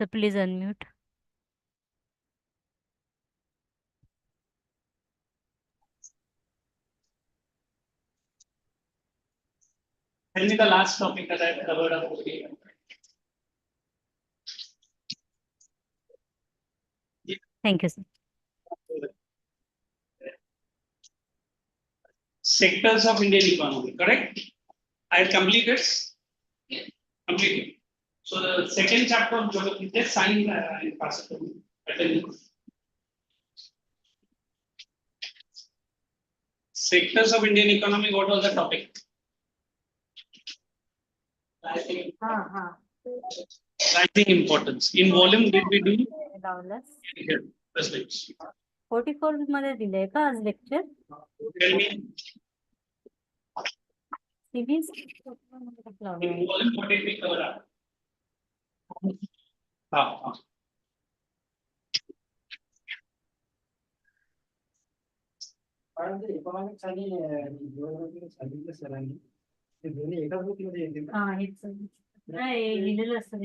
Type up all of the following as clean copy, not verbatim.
So please unmute. Tell me the last topic that I've covered up here. Thank you, sir. Sectors of Indian economy, correct? I completed. Completed. So the second chapter of geography, just sign and pass it to me. Sectors of Indian economy, what was the topic? Rising importance. In volume, did we do? Here, first lecture. 44 मध्ये दिलंय का आज lecture? Tell me. CBSE In volume, what did we cover up? Economics आणि geography सांगितलं सरांनी ते दोन्ही एकाच बुक मध्ये येतील का? हा हेच नाही लिहिलेलं असतं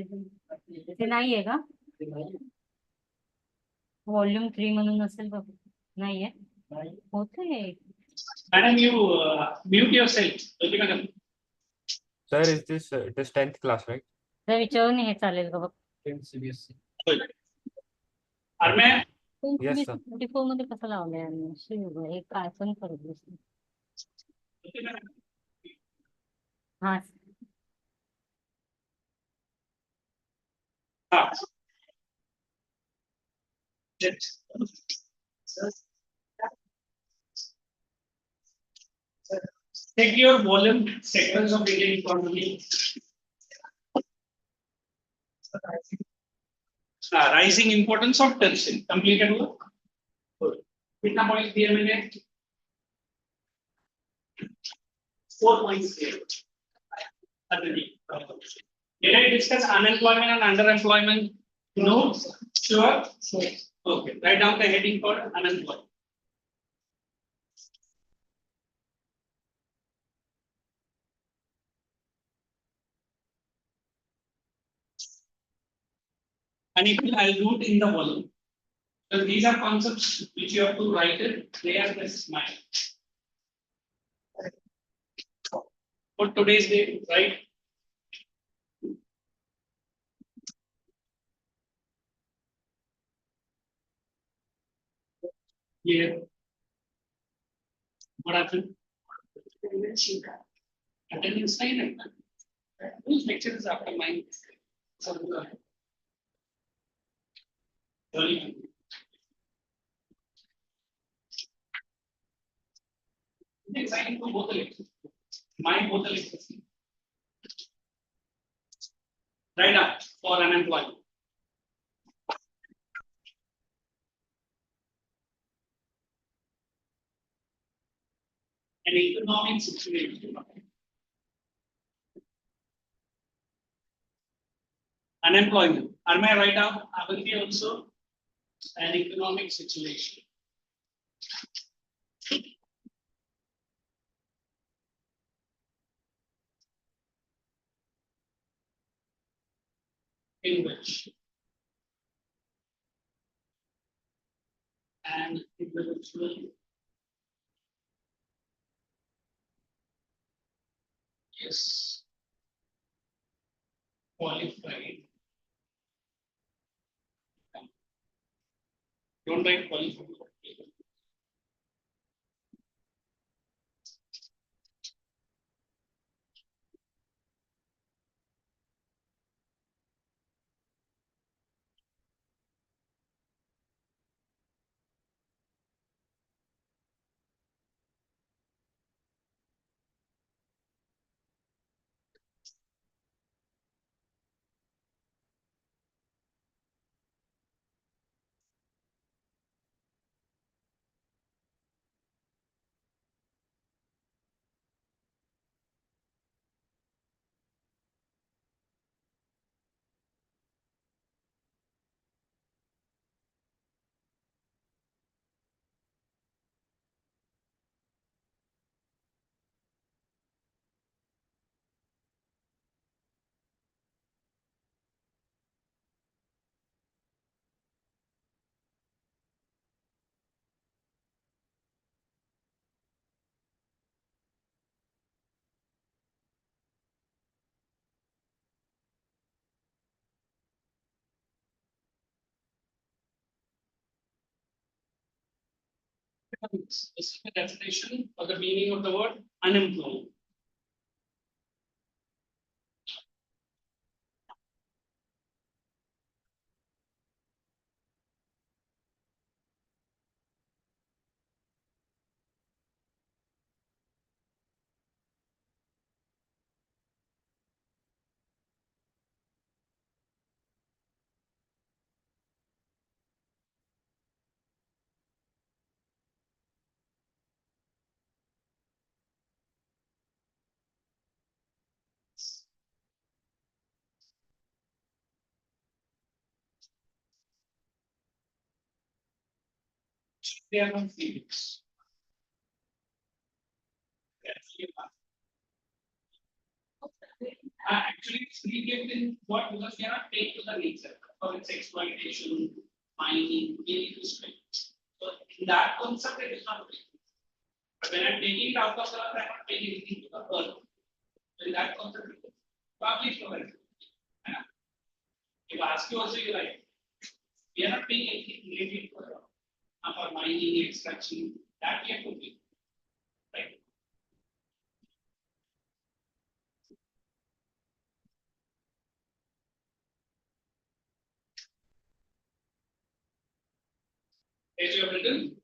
ते नाहीये का? ते नाही व्हॉल्यूम 3 म्हणून असेल बघ. नाहीये नाही होते. Madam, you mute yourself. Okay, madam. Sir, is this 10th class, right? जर विचारून हे चालेल का बघ. CBSE Arme, Yes, sir. 44 मध्ये कसं लावलंय आणि हे काय पण करत बसले. okay, madam. हा Take your volume sectors of Indian economy. Rising importance of tertiary. Completed work. Good. कितना points दिए मैंने? 4 points दिए. Did I discuss unemployment and underemployment? No. Sure. Okay. Write down the heading for unemployment. And it will I'll do it in the volume. So these are concepts which you have to write it. They are this mind. For today's date, right? Yeah. What happened? Attendance sign. Those lectures after mine. Sorry. They sign for both the lectures. Mine both the lectures. Right up for unemployment. An economic situation. Unemployment. Am I right up? I will be also an economic situation. In which an individual is qualified. Don't write qualified. This is the definition or the meaning of the word unemployed. They are not feelings. Actually, it's regained in what because they are not paid to the nature for its exploitation, mining, daily respect. So in that concept, it is not paid. But when I'm taking it out of the earth, I'm not paying anything to the earth. So in that concept, it is public provided. If I ask you also, you're right. We are not paying anything related for mining, extraction, that we have to pay. Right? As you have written,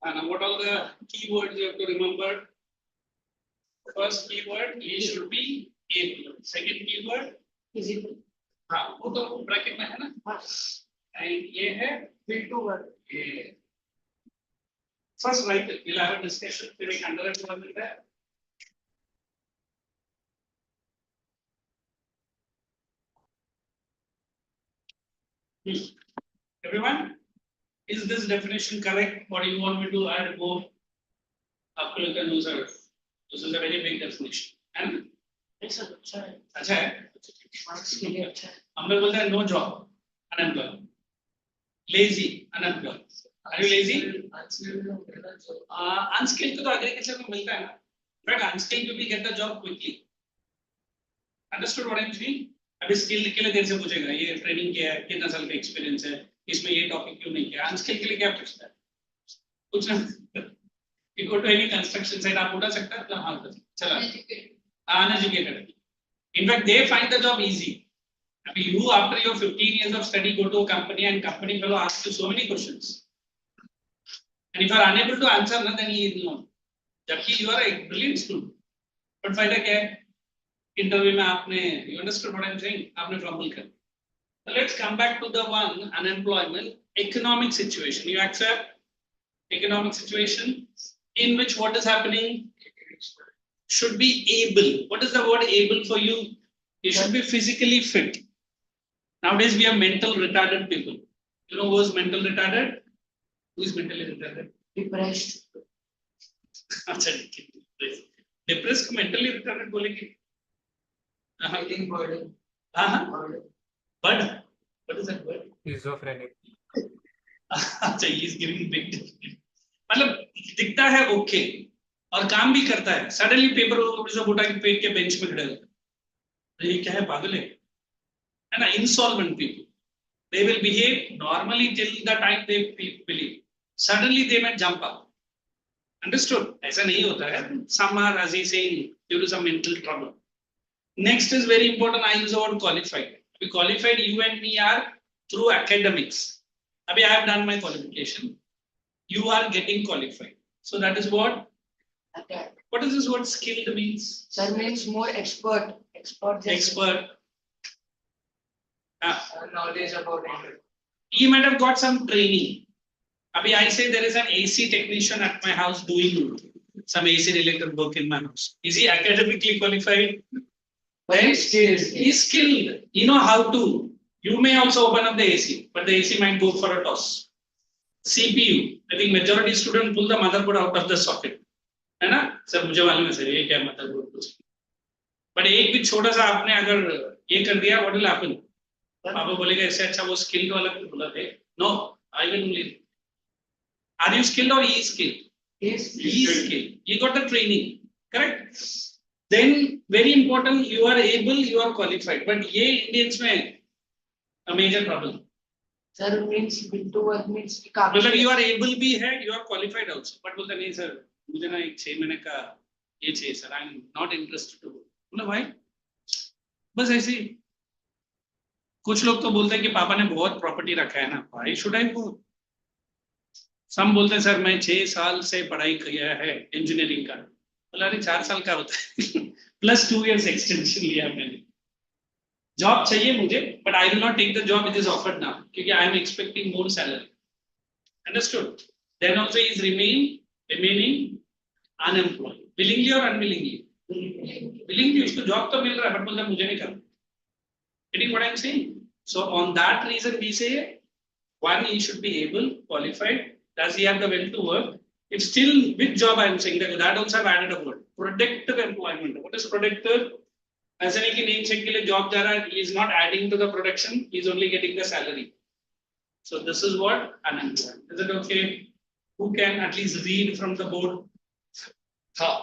and what are the keywords you have to remember? First keyword, ये should be able. Second keyword, Is it? हाँ, वो तो bracket में है ना? And ये है Will to work. ये. First write it. We'll have a discussion. फिर एक underline है. Everyone, is this definition correct? What do you want me to add more? आपको लगता है no sir. This is a very big definition. And It's a अच्छा है. अच्छा है. Marks के लिए अच्छा है. हम लोग बोलते हैं no job, unemployed. Lazy, unemployed. Are you lazy? Unskilled तो agriculture में मिलता है ना. But unskilled you will get the job quickly. Understood what I'm saying? अभी स्किल के लिए देर से पूछेगा ये ट्रेनिंग क्या है कितना साल का एक्सपीरियंस है इसमें ये टॉपिक क्यों नहीं किया अनस्किल के लिए क्या पूछता है कुछ ना you go to any construction site आप उठा सकता है हाँ चला uneducated in fact they find the job easy I mean you after your 15 years of study go to a company and company fellow asks you so many questions and if you are unable to answer ना then he is known जबकि you are a brilliant student but फायदा क्या है interview में आपने you understood what I'm saying आपने fumble कर so let's come back to the one unemployment economic situation you accept economic situation in which what is happening should be able what is the word able for you you should be physically fit nowadays we have mental retarded people you know who is mental retarded who is mentally retarded Depressed. अच्छा depressed mentally retarded बोलेंगे Eating burden. But what is that word? Schizophrenic. अच्छा he is giving big मतलब दिखता है okay और काम भी करता है सडनली पेपर सब उठा के पेट के बेंच में खड़े होते ये क्या है पागल है ना insolvent people they will behave normally till the time they believe suddenly they might jump up understood ऐसा नहीं होता है some are as he saying due to some mental trouble next is very important I use the word qualified we qualified you and me are through academics abhi I have done my qualification you are getting qualified so that is what Okay. what is this word skilled means Sir means more expert. expert Knowledge about it. he might have got some training abhi I say there is an AC technician at my house doing some AC related work in my house is he academically qualified But he's skilled. He's skilled. You know how to. You may also open up the AC, but the AC might go for a toss. CPU. I think majority student pull the motherboard out of the socket. है ना? Sir मुझे मालूम है sir ये क्या motherboard कुछ. But एक भी छोटा सा आपने अगर ये कर दिया, what will happen? पापा बोलेगा इससे अच्छा वो skilled वाला को बुलाते. No, I will only. Are you skilled or he is skilled? He is skilled. He got the training. Correct? Then very important you are able you are qualified but ये Indians में a major problem Sir means will to work means मतलब you are able भी है, you are qualified also, but बोलता नहीं sir मुझे ना एक 6 महीने का ये चाहिए sir, I am not interested to, मतलब भाई बस ऐसे ही। कुछ लोग तो बोलते हैं कि पापा ने बहुत प्रॉपर्टी रखा है ना, भाई शुड आई गो। सम बोलते हैं सर मैं 6 साल से पढ़ाई किया है इंजीनियरिंग का, बोला अरे 4 साल का होता है प्लस 2 इयर्स एक्सटेंशन लिया मैंने। जॉब चाहिए मुझे, but I will not take the job it is offered now, क्योंकि I am expecting more salary. Understood? Then also is remaining unemployed, willingly or unwillingly? Willingly, उसको जॉब तो मिल रहा है, बट बोलता मुझे नहीं करना। Getting what I'm saying? So on that reason we say one, he should be able, qualified. Does he have the will to work? If still with job, I'm saying that also I've added a word, productive employment. What is productive? ऐसा नहीं कि name check के लिए job जा रहा है, he is not adding to the production, he is only getting the salary. So this is what unemployment. Is it okay? Who can at least read from the board? How?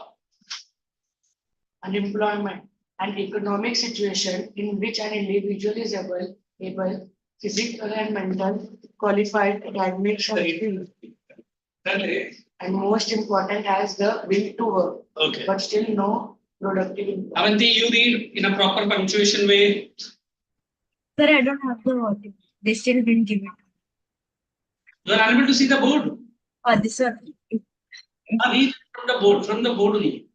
unemployment, an economic situation in which an individual is able, physical and mental, qualified, academic, skilled, and most important has the will to work, Okay. but still no productive employment. Avanti, you read in a proper punctuation way. Sir, I don't have the word. They still didn't give it. You are unable to see the board. Oh, this one. Read from the board. From the board only.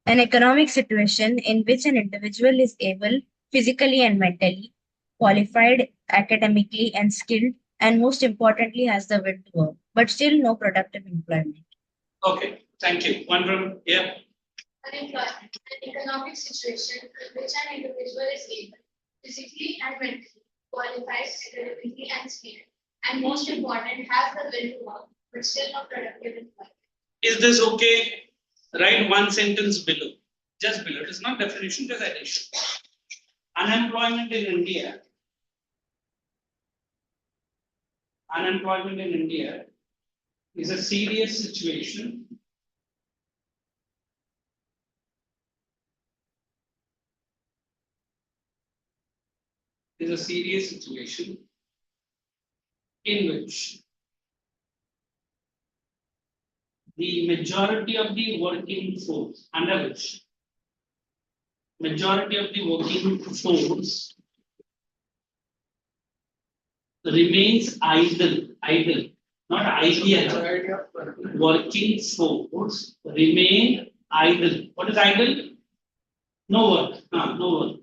An economic situation in which an individual is able, physically and mentally, qualified, academically and skilled, and most importantly has the will to work, but still no productive employment. Okay, thank you. One from here. Unemployment, an economic situation in which an individual is able, physically and mentally, qualified, academically and skilled, and most important, has the will to work, but still not productive employment. Is this okay? Write one sentence below. Just below. It is not definition, just addition. Unemployment in India. Unemployment in India is a serious situation. Is a serious situation in which the majority of the working force, under which majority of the working force remains idle, not ideal. Working force remain idle. What is idle? No work. No work.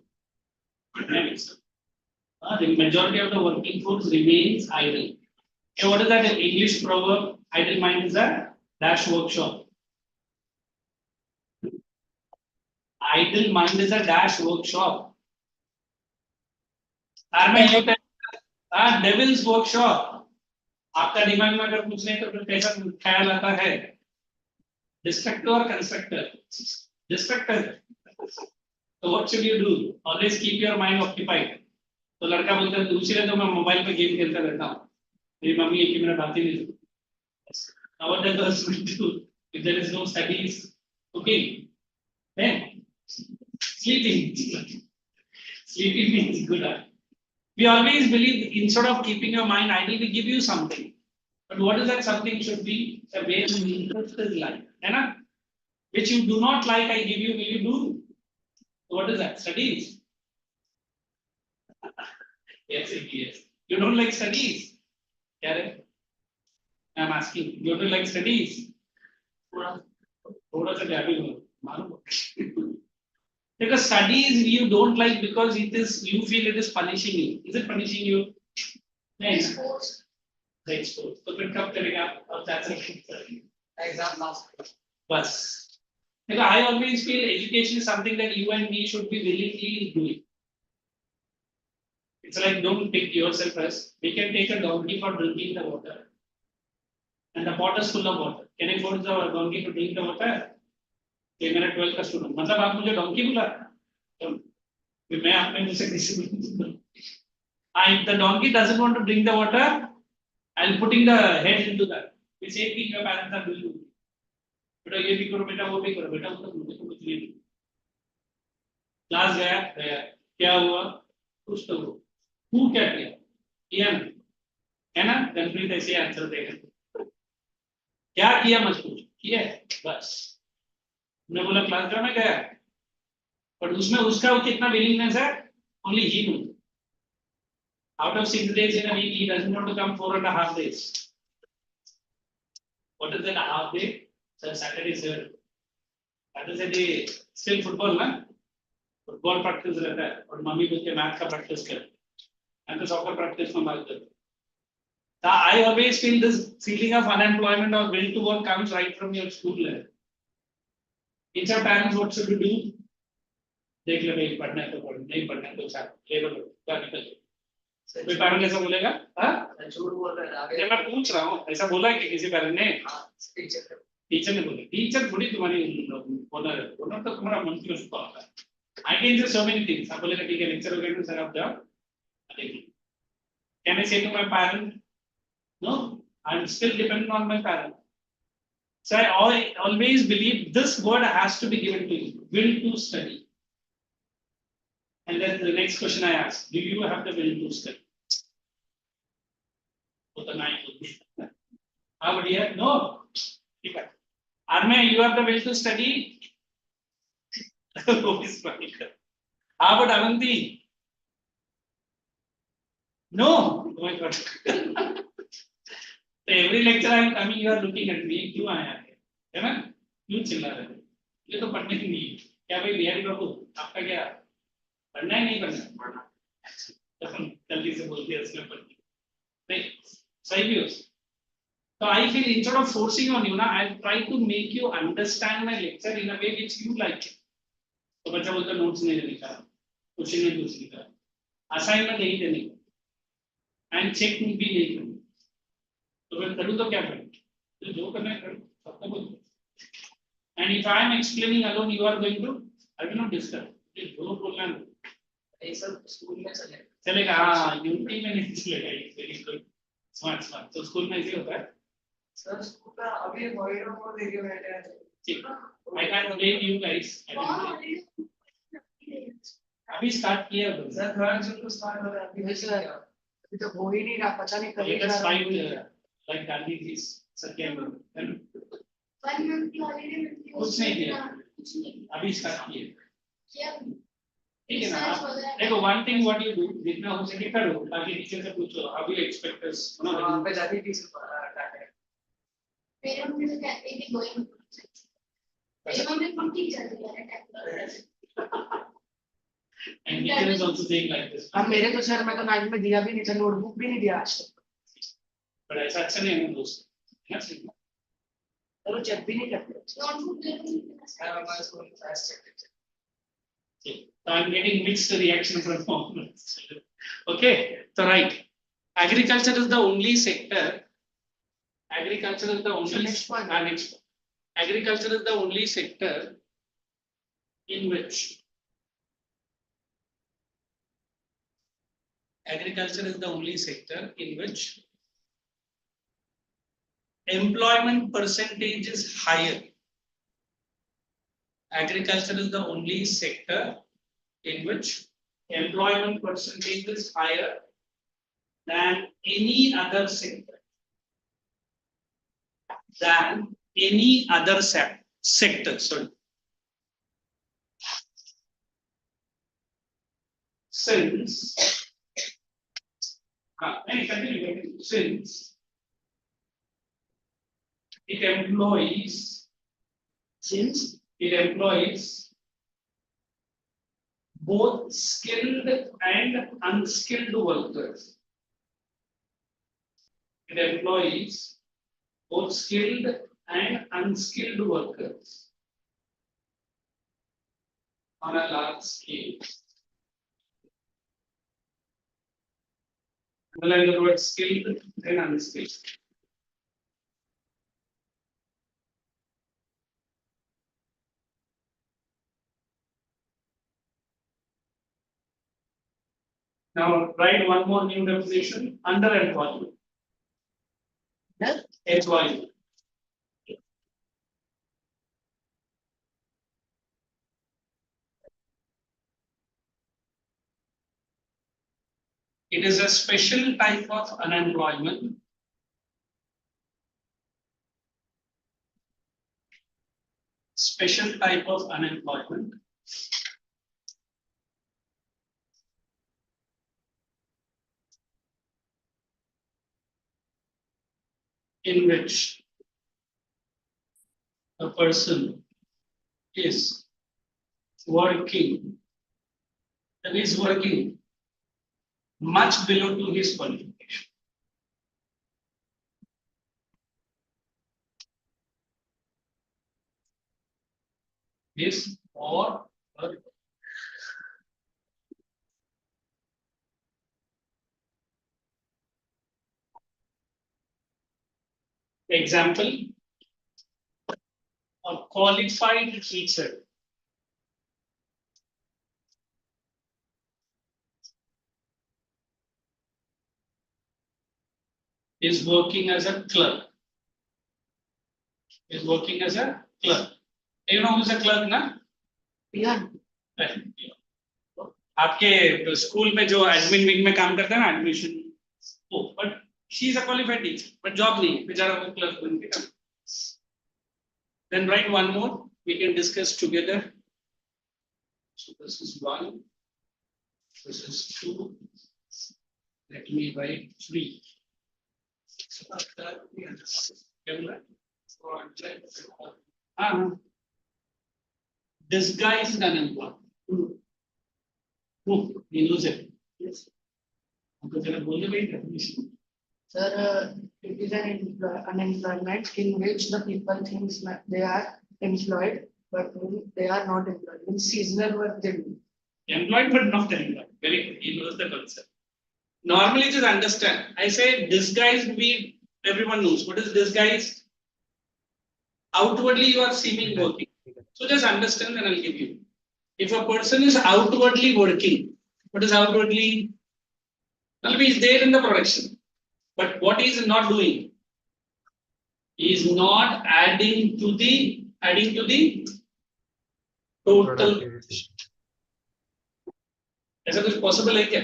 The majority of the working force remains idle. Okay, what is that in English proverb? Idle mind is a dash workshop. Idle mind is a dash workshop. Devil's workshop. आपका दिमाग में अगर कुछ नहीं तो फिर कैसा ख्याल आता है? Destructor or constructor? Destructor. So what should you do? Always keep your mind occupied. तो लड़का बोलता है दूसरे तो मैं मोबाइल पे गेम खेलता रहता हूँ, मेरी मम्मी एक ही मिनट आती नहीं। Now what does the husband do if there is no studies? Cooking, then sleeping. Sleeping means good. We always believe instead of keeping your mind idle, we give you something. But what is that something should be? A way to interest is life, है which you do not like, I give you, will you do? So what is that? Studies. Yes, yes. You don't like studies? Karen? I'm asking, you don't like studies? Because studies you don't like because you feel it is punishing you. Is it punishing you? It's forced. Right, so फिर कब करेगा? अब that's Exam last. बस. Because I always feel education is something that you and me should be willingly doing. It's like don't pick yourself first. We can take a donkey for drinking the water. And the pot is full of water. Can I force the donkey to drink the water? ये मेरा 12th का student, मतलब आप मुझे donkey बुला, तो मैं आपने मुझसे किसी if the donkey doesn't want to drink the water, I'll putting the head into that. The same thing your parents are doing. बेटा ये भी करो, बेटा वो भी करो, बेटा वो तो मुझे कुछ नहीं। क्लास गया, क्या हुआ? कुछ तो वो क्या किया? किया ना, है ना? जनप्रीत ऐसे आंसर देगा। क्या किया मत पूछ, किया है बस। मैं बोला क्लास में गया, पर उसमें उसका कितना विलिंगनेस है, ओनली ही no. Out of 6 days in a week, he doesn't want to come 4.5 days. What is that half day? Sir, Saturday, sir. Saturday day still football ना? फुटबॉल प्रैक्टिस रहता है और मम्मी बोलते मैथ का practice कर, मैं तो सॉकर प्रैक्टिस में बात करता हूँ। I always feel this feeling of unemployment or will to work comes right from your school level. In some times, what should you do? देख ले भाई, पढ़ना है तो पढ़, नहीं पढ़ना है तो छाड़, ले लो क्या निकल। कोई पैरेंट ऐसा बोलेगा? हाँ, झूठ बोल रहे हैं आगे। मैं पूछ रहा हूँ, ऐसा बोला है कि किसी पैरेंट ने? टीचर ने बोला, टीचर थोड़ी तुम्हारी ओनर है, ओनर तो तुम्हारा मन की उसको आता है। I can say so many things. आप बोलेगा ठीक है, लेक्चर वगैरह सर आप जाओ, देखिए। Can I say to my parent? No, I'm still dependent on my parent. So I always believe this word has to be given to you, will to study. And then the next question I ask, do you have the will to study? How would you have? No. Arme, you have the will to study? How about Avanti? No. Oh my God. Every lecture I am coming, you are looking at me. क्यों आया है ना? क्यों चिल्ला रहे हैं? ये तो पढ़ने की नहीं है। क्या भाई बिहारी बाबू, आपका क्या पढ़ना है नहीं पढ़ना? जल्दी से बोल दिया इसमें पढ़ नहीं, सही भी हो। So I feel instead of forcing on you, ना, I try to make you understand my lecture in a way which you like. तो बच्चा बोलता नोट्स नहीं लिखा, क्वेश्चन नहीं पूछ लिखा, असाइनमेंट नहीं देने, एंड चेक भी नहीं करना, तो मैं करूँ तो क्या करूँ? तो जो करना है करूँ, सबको बोलूँ। And if I am explaining alone, you are going to, I will not disturb. जो बोलना है, ऐसा स्कूल में चलेगा। चलेगा, हाँ, यूनिटी में नहीं चलेगा, वेरी गुड, स्मार्ट। तो स्कूल में ऐसे होता है। सर स्कूल का अभी वॉइड को लेके बैठे हैं। ठीक, I can't blame you guys. अभी स्टार्ट किया है सर थर्ड जून को स्टार्ट हो रहा है अभी सर, अभी तो हो ही नहीं रहा, पता नहीं कब Let us fight like Gandhi ji Satyam. 1 month की हॉलीडे मिलती है, कुछ नहीं किया, कुछ नहीं अभी स्टार्ट किया। किया। ठीक है ना? देखो, one thing what you do, जितना हो सके करो, ताकि टीचर से पूछो, how you expect us, you know, वहाँ पे जाके टीचर अटैक है। मेरे मम्मी तो कहते हैं कि गोइंग, मेरी मम्मी खुद टीचर है attack. and teacher is also saying like this. अब मेरे तो सर मैं तो 9th में दिया भी नहीं था, नोटबुक भी नहीं दिया आज तक। But ऐसा अच्छा नहीं है दोस्त, है ना? वो चेक भी नहीं करते। नोटबुक दे दूँ हमारे स्कूल में fast check. So I'm getting mixed reaction from all. Okay, so right. Agriculture is the only sector. Agriculture is the only. Next one. Next one. Agriculture is the only sector in which. Agriculture is the only sector in which employment percentage is higher. Agriculture is the only sector in which employment percentage is higher than any other sector. Than any other sector. Sorry. Since it employs both skilled and unskilled workers. It employs both skilled and unskilled workers on a large scale. Underline the word skilled and unskilled. Now write one more new definition, underemployment. Employment. It is a special type of unemployment. Special type of unemployment. In which a person is working much below to his qualification. His or her. Example, a qualified teacher is working as a clerk. You know who's a clerk, na? Yeah. आपके school में जो admin wing में काम करता है ना admission वो but she is a qualified teacher but job नहीं बेचारा वो क्लर्क बन के काम then right one more we can discuss together so this is 1 this is 2 let me write 3 so after we understand disguised unemployment. He knows it. Yes. Sir, it is unemployment in which the people think that they are employed, but they are not employed. In seasonal work they do. Employed but not employed. Very good. He knows the concept. Normally, just understand. I say disguised. Everyone knows what is disguised. Outwardly, you are seeming working. So just understand, and I'll give you. If a person is outwardly working, what is outwardly? Well, he is there in the production. But what he is not doing? He is not adding to the total. ऐसा कुछ possible है क्या?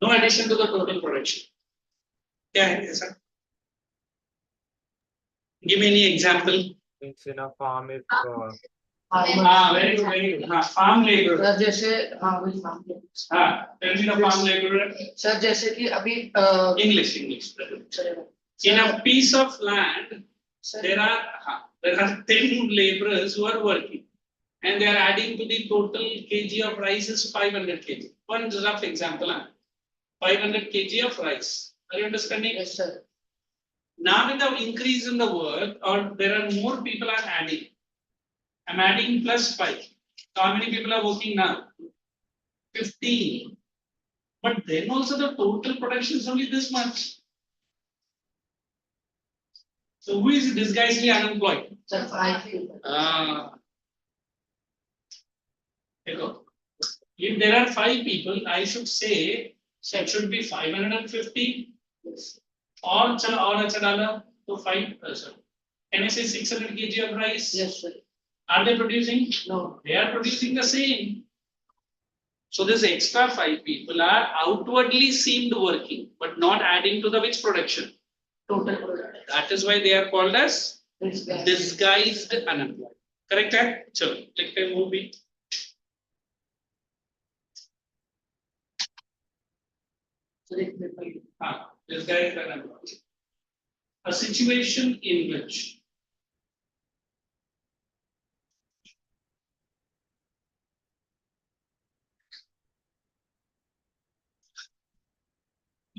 No addition to the total production. क्या है ऐसा? Give me any example. Means in a farm if very good. Farm labor. Sir जैसे वही farm labor. Tell me the farm laborer. Sir जैसे कि अभी English. In a piece of land, there are 10 laborers who are working, and they are adding to the total kg of rice is 500 kg. One rough example, 500 kg of rice. Are you understanding? Yes, sir. Now with the increase in the work, or there are more people are adding. I'm adding plus 5. So how many people are working now? 15. But then also the total production is only this much. So who is disguisedly unemployed? Sir, 5 people. If there are 5 people, I should say it should be 550. Yes. Or अच्छा डाला तो 5. Can I say 600 kg of rice? Yes, sir. Are they producing? No. They are producing the same. So this extra 5 people are outwardly seemed working, but not adding to the which production? Total production. That is why they are called as Disguised unemployed. Correct है? चलो लिखते हैं वो भी. Disguised unemployed. A situation in which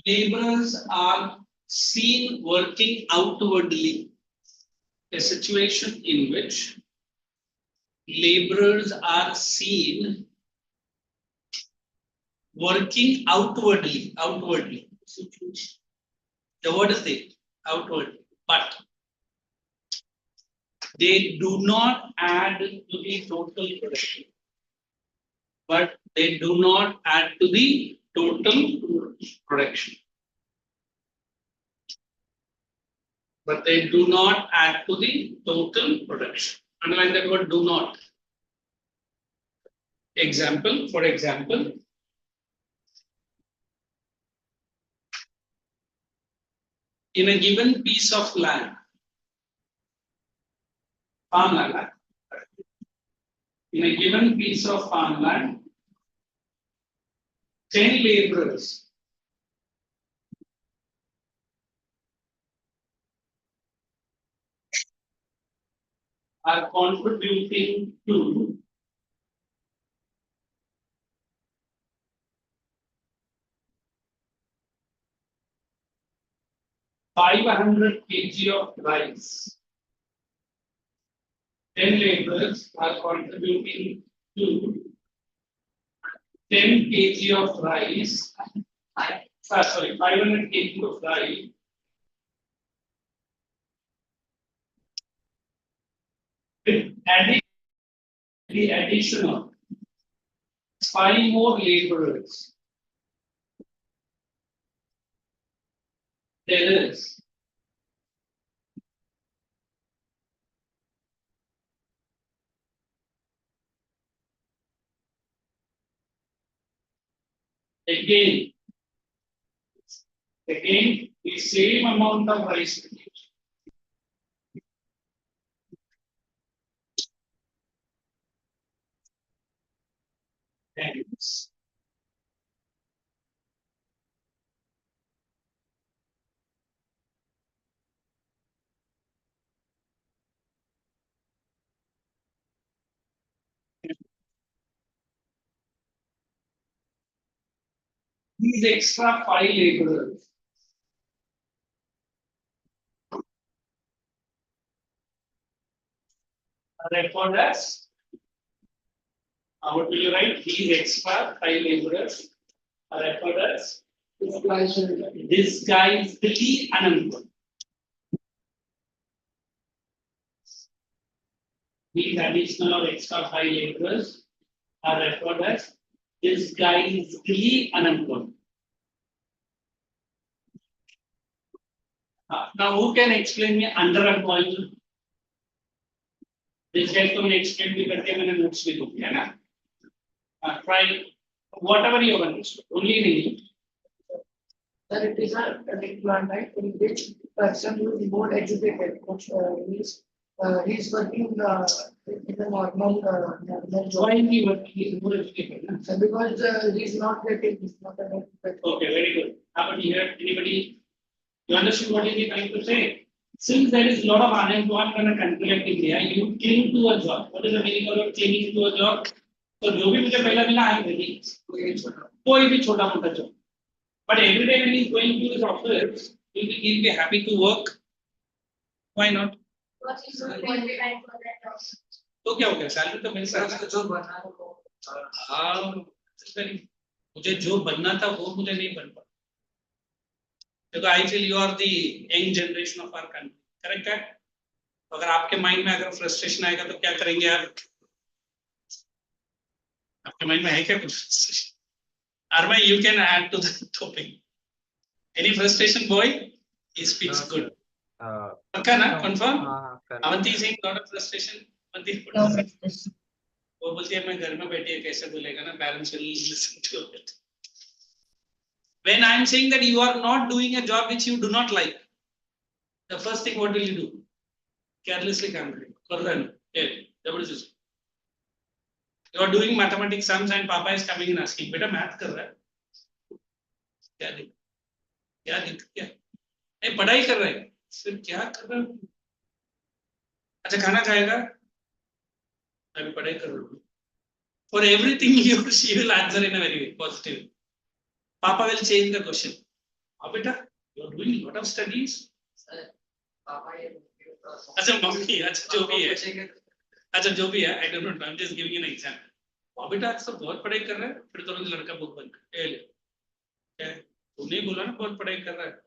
laborers are seen working outwardly. A situation in which laborers are seen working outwardly. The word is there, outwardly, but they do not add to the total production. But they do not add to the total production. But they do not add to the total production. Underline that word do not. For example, in a given piece of land, farmland, in a given piece of farmland, 10 laborers are contributing to 500 kg of rice. 10 laborers are contributing to 10 kg of rice. Sorry, 500 kg of rice. With the addition of 5 more laborers, there is again the same amount of rice produced. Hence, these extra 5 laborers are referred as, what will you write? These extra 5 laborers are referred as disguisedly unemployed. These additional or extra 5 laborers are referred as disguisedly unemployed. Now, who can explain me underemployment? This guy to explain me करके मैंने notes भी दूँ है ना? Try whatever you have understood. Only in English. That it is a employment in which person who is more educated, which he's working in a normal job. Why he working? He is more educated. Na? So because he's not getting, he's not getting. Okay, very good. How about here? Anybody? You understood what he is trying to say? Since there is a lot of unemployment in a country like India, you cling to a job. What is the meaning of clinging to a job? So जो भी मुझे पहला मिला I am ready. कोई भी छोटा मोटा job. But every day when he is going to his office, he'll be happy to work. Why not? What is the qualified for that job? तो क्या हो गया? Salary तो मिल सकता है. हाँ, मुझे जो बनना था वो मुझे नहीं बन पाया. देखो, I feel you are the young generation of our country. Correct है? अगर आपके माइंड में अगर फ्रस्ट्रेशन आएगा तो क्या करेंगे आप? आपके माइंड में है क्या कुछ frustration? Arma, you can add to the topic. Any frustration, boy? He speaks good. Okay, na? Confirm? Avanti is saying lot of frustration. Avanti, No frustration. वो बोलती है मैं घर में बैठी है कैसे बोलेगा ना? Parents will listen to it. When I am saying that you are not doing a job which you do not like, the first thing what will you do? Carelessly काम करेंगे. कर रहे हैं. Hey, जबरदस्ती. You are doing mathematics sums and Papa is coming and asking, बेटा math कर रहा है? क्या दिक्कत? क्या दिक्कत क्या? नहीं पढ़ाई कर रहा है. फिर क्या कर रहा है? अच्छा खाना खाएगा? अभी पढ़ाई कर रहा हूँ. For everything he or she will answer in a very positive. Papa will change the question. हाँ बेटा, you are doing lot of studies. अच्छा मम्मी, अच्छा जो भी है. अच्छा जो भी है, I don't know. I'm just giving an example. हाँ बेटा आज तो बहुत पढ़ाई कर रहा है. फिर तुरंत लड़का बुक बंद कर. ले. क्या? तूने बोला ना बहुत पढ़ाई कर रहा है.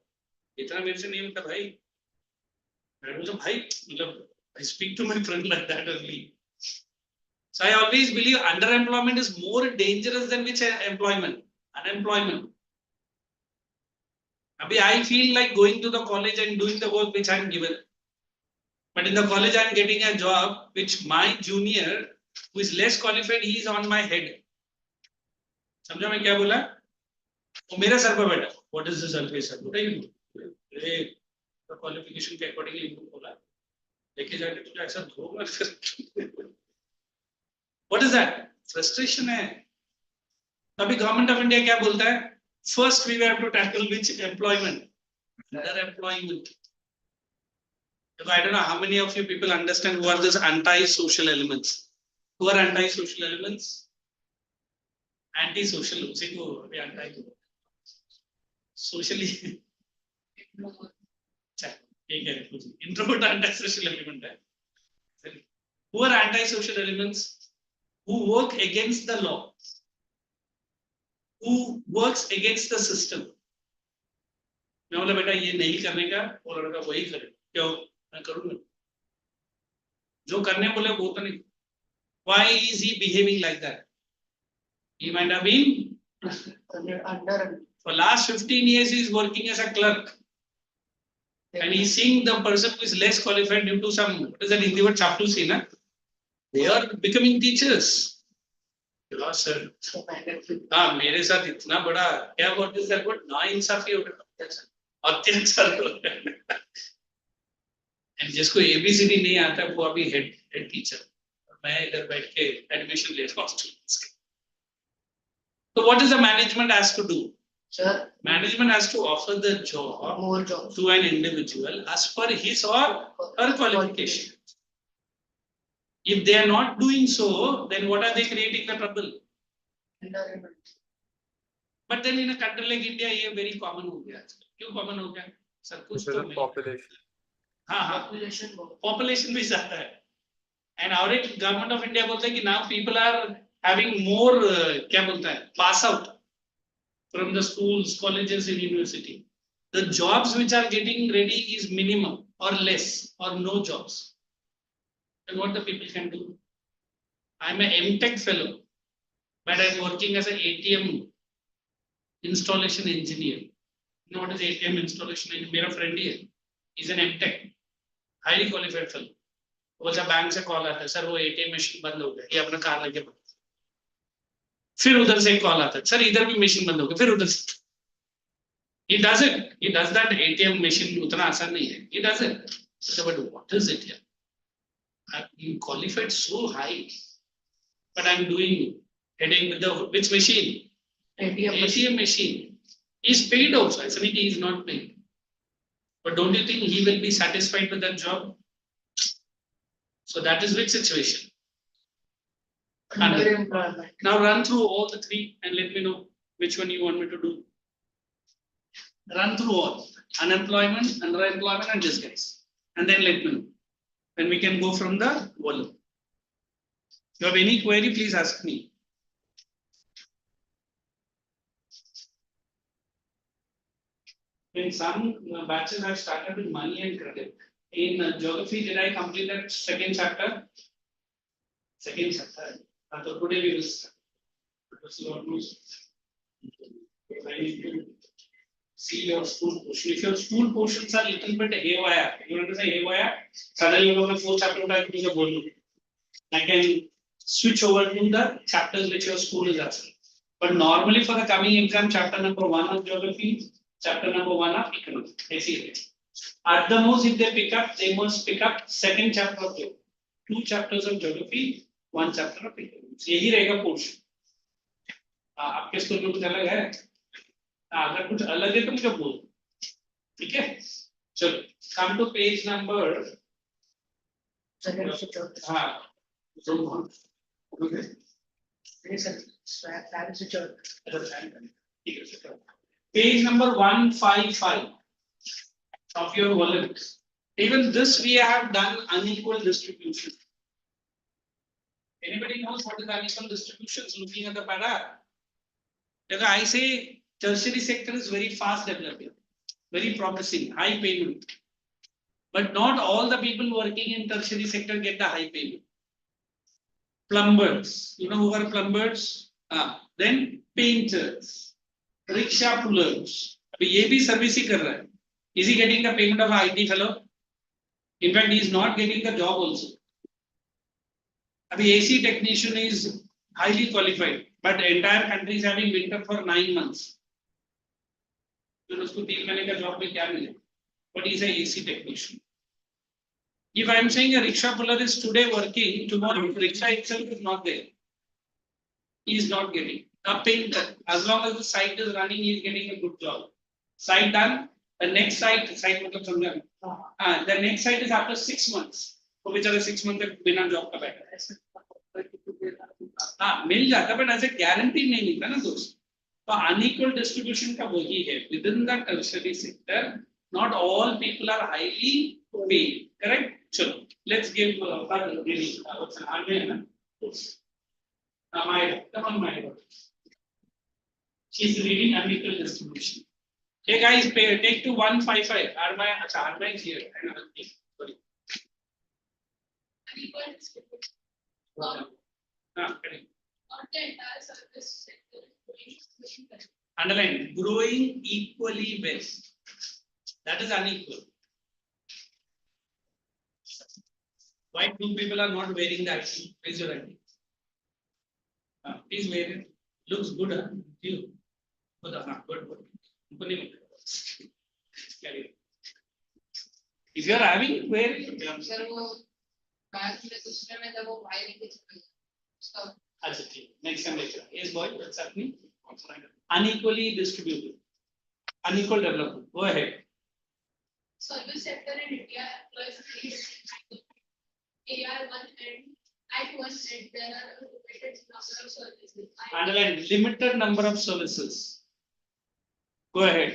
इतना मेरे से नहीं होता भाई. मैं बोला भाई मतलब I speak to my friend like that only. So I always believe underemployment is more dangerous than which employment, unemployment. Abhi I feel like going to the college and doing the work which I am given. But in the college I am getting a job which my junior who is less qualified he is on my head. समझा मैं क्या बोला? वो मेरे sir पर बैठा. What is this Alpesh sir? What are you doing? तो qualification के अकॉर्डिंगली इनको बोला लेके जाके तुझे ऐसा धोखा व्हाट इज दैट फ्रस्ट्रेशन है अभी गवर्नमेंट ऑफ इंडिया क्या बोलता है first we have to tackle which employment under employment I don't know how many of you people understand who are these anti-social elements. Who are anti-social elements? Anti-social. उसी को anti socially. ठीक है introvert anti-social element है. Who are anti-social elements? Who work against the law? Who works against the system? मैं बोला बेटा ये नहीं करने का और लड़का वही करे क्यों मैं करूंगा जो करने बोले वो तो नहीं why is he behaving like that he might have been under for last 15 years he is working as a clerk and he is seeing the person who is less qualified due to some what is that Hindi word chaplusi na they are becoming teachers yes sir हाँ मेरे साथ इतना बड़ा क्या what is that word ना इंसाफी हो रहा है अत्याचार हो रहा है जिसको एबीसीडी नहीं आता वो अभी हेड टीचर मैं इधर बैठ के एडमिशन ले रहा हूँ स्टूडेंट्स के तो what is the management has to do sir management has to offer the job more jobs to an individual as per his or her qualification if they are not doing so then what are they creating the trouble but then in a country like India ये very common हो गया क्यों common हो गया सब कुछ तो मिल population. हाँ हाँ पॉपुलेशन भी ज्यादा है एंड और एक गवर्नमेंट ऑफ इंडिया बोलता है कि now people are having more क्या बोलता है pass out from the schools colleges and university the jobs which are getting ready is minimum और लेस और no jobs and what the people can do I am a MTech fellow but I am working as a ATM installation engineer not as ATM installation मेरा friend ही है is an MTech highly qualified fellow वो जब bank से call आता है sir वो ATM machine बंद हो गया ये अपना कार लेके बंद फिर उधर से कॉल आता है सर इधर भी मशीन बंद हो गया फिर उधर से he does that ATM machine उतना आसान नहीं है he does it but what is it here I'm qualified so high but I'm doing heading with the which machine ATM machine he's paid also I said he is not paid but don't you think he will be satisfied with that job so that is which situation underemployment now run through all the three and let me know which one you want me to do run through all unemployment underemployment and this guys and then let me know then we can go from the volume you have any query please ask me when some batches have started with money and credit in geography did I complete that second chapter so today we will start see your school portion if your school portions are little bit haywire you want to say haywire suddenly you have a fourth chapter to the volume I can switch over to the chapters which your school is asking but normally for the coming exam chapter number 1 of geography chapter number 1 of economics I see it at the most if they pick up they must pick up second chapter of geography 2 chapters of geography 1 chapter of economics यही रहेगा portion आपके school में कुछ अलग है अगर कुछ अलग है तो मुझे बोल ठीक है चलो कम टू पेज नंबर हाँ page number 155 of your volume even this we have done unequal distribution anybody knows what is unequal distribution looking at the para because I say tertiary sector is very fast developing very promising high payment but not all the people working in tertiary sector get the high payment plumbers you know who are plumbers then painters rickshaw pullers अभी ये भी service ही कर रहा है is he getting the payment of IT fellow in fact he is not getting the job also अभी AC technician is highly qualified but entire country is having winter for 9 months फिर उसको 3 महीने का job में क्या मिलेगा but he's a AC technician. If I'm saying a rickshaw puller is today working, tomorrow rickshaw itself is not there. He is not getting. A painter, as long as the site is running, he is getting a good job. Site done, the next site मतलब समझा? The next site is after 6 months. तो बेचारा 6 months तक बिना job का बैठा है. हाँ मिल जाता but ऐसे guarantee नहीं मिलता ना दोस्त. तो unequal distribution का वही है. Within the tertiary sector, not all people are highly paid. Correct? चलो, let's give Maya, come on, Maya. She's reading unequal distribution. Hey guys, take to 155. Arma is here. Sorry. Unequal distribution. Correct. Not the entire service sector. Underline, growing equally well. That is unequal. Why two people are not wearing that? Raise your hand. Please wear it. Looks good, huh? You. Good. If you are having it, wear it. Sir वो bag में दूसरे में जब वो wiring के चक्कर अच्छा ठीक. Next time lecture. Yes, boy. What's happening? Unequally distributed. Unequal development. Go ahead. service sector in India employs AR one and at one end there are a limited number of services. Underline limited number of services. Go ahead.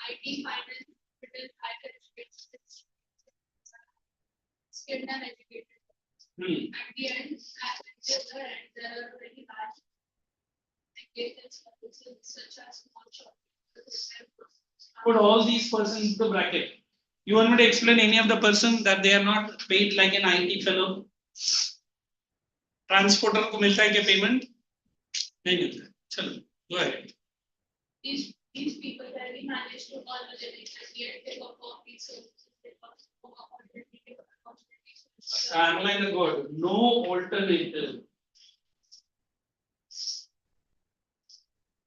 IT, finance, hospital, higher education, skilled and educated. At the end, there are very large engagements services such as small shop. Put all these persons in the bracket. You want me to explain any of the person that they are not paid like an IT fellow? Transporter को मिलता है क्या payment? नहीं मिलता. चलो, go ahead. These people barely manage to earn a living and yet they perform these services. They perform opportunities. Underline the word. No alternative.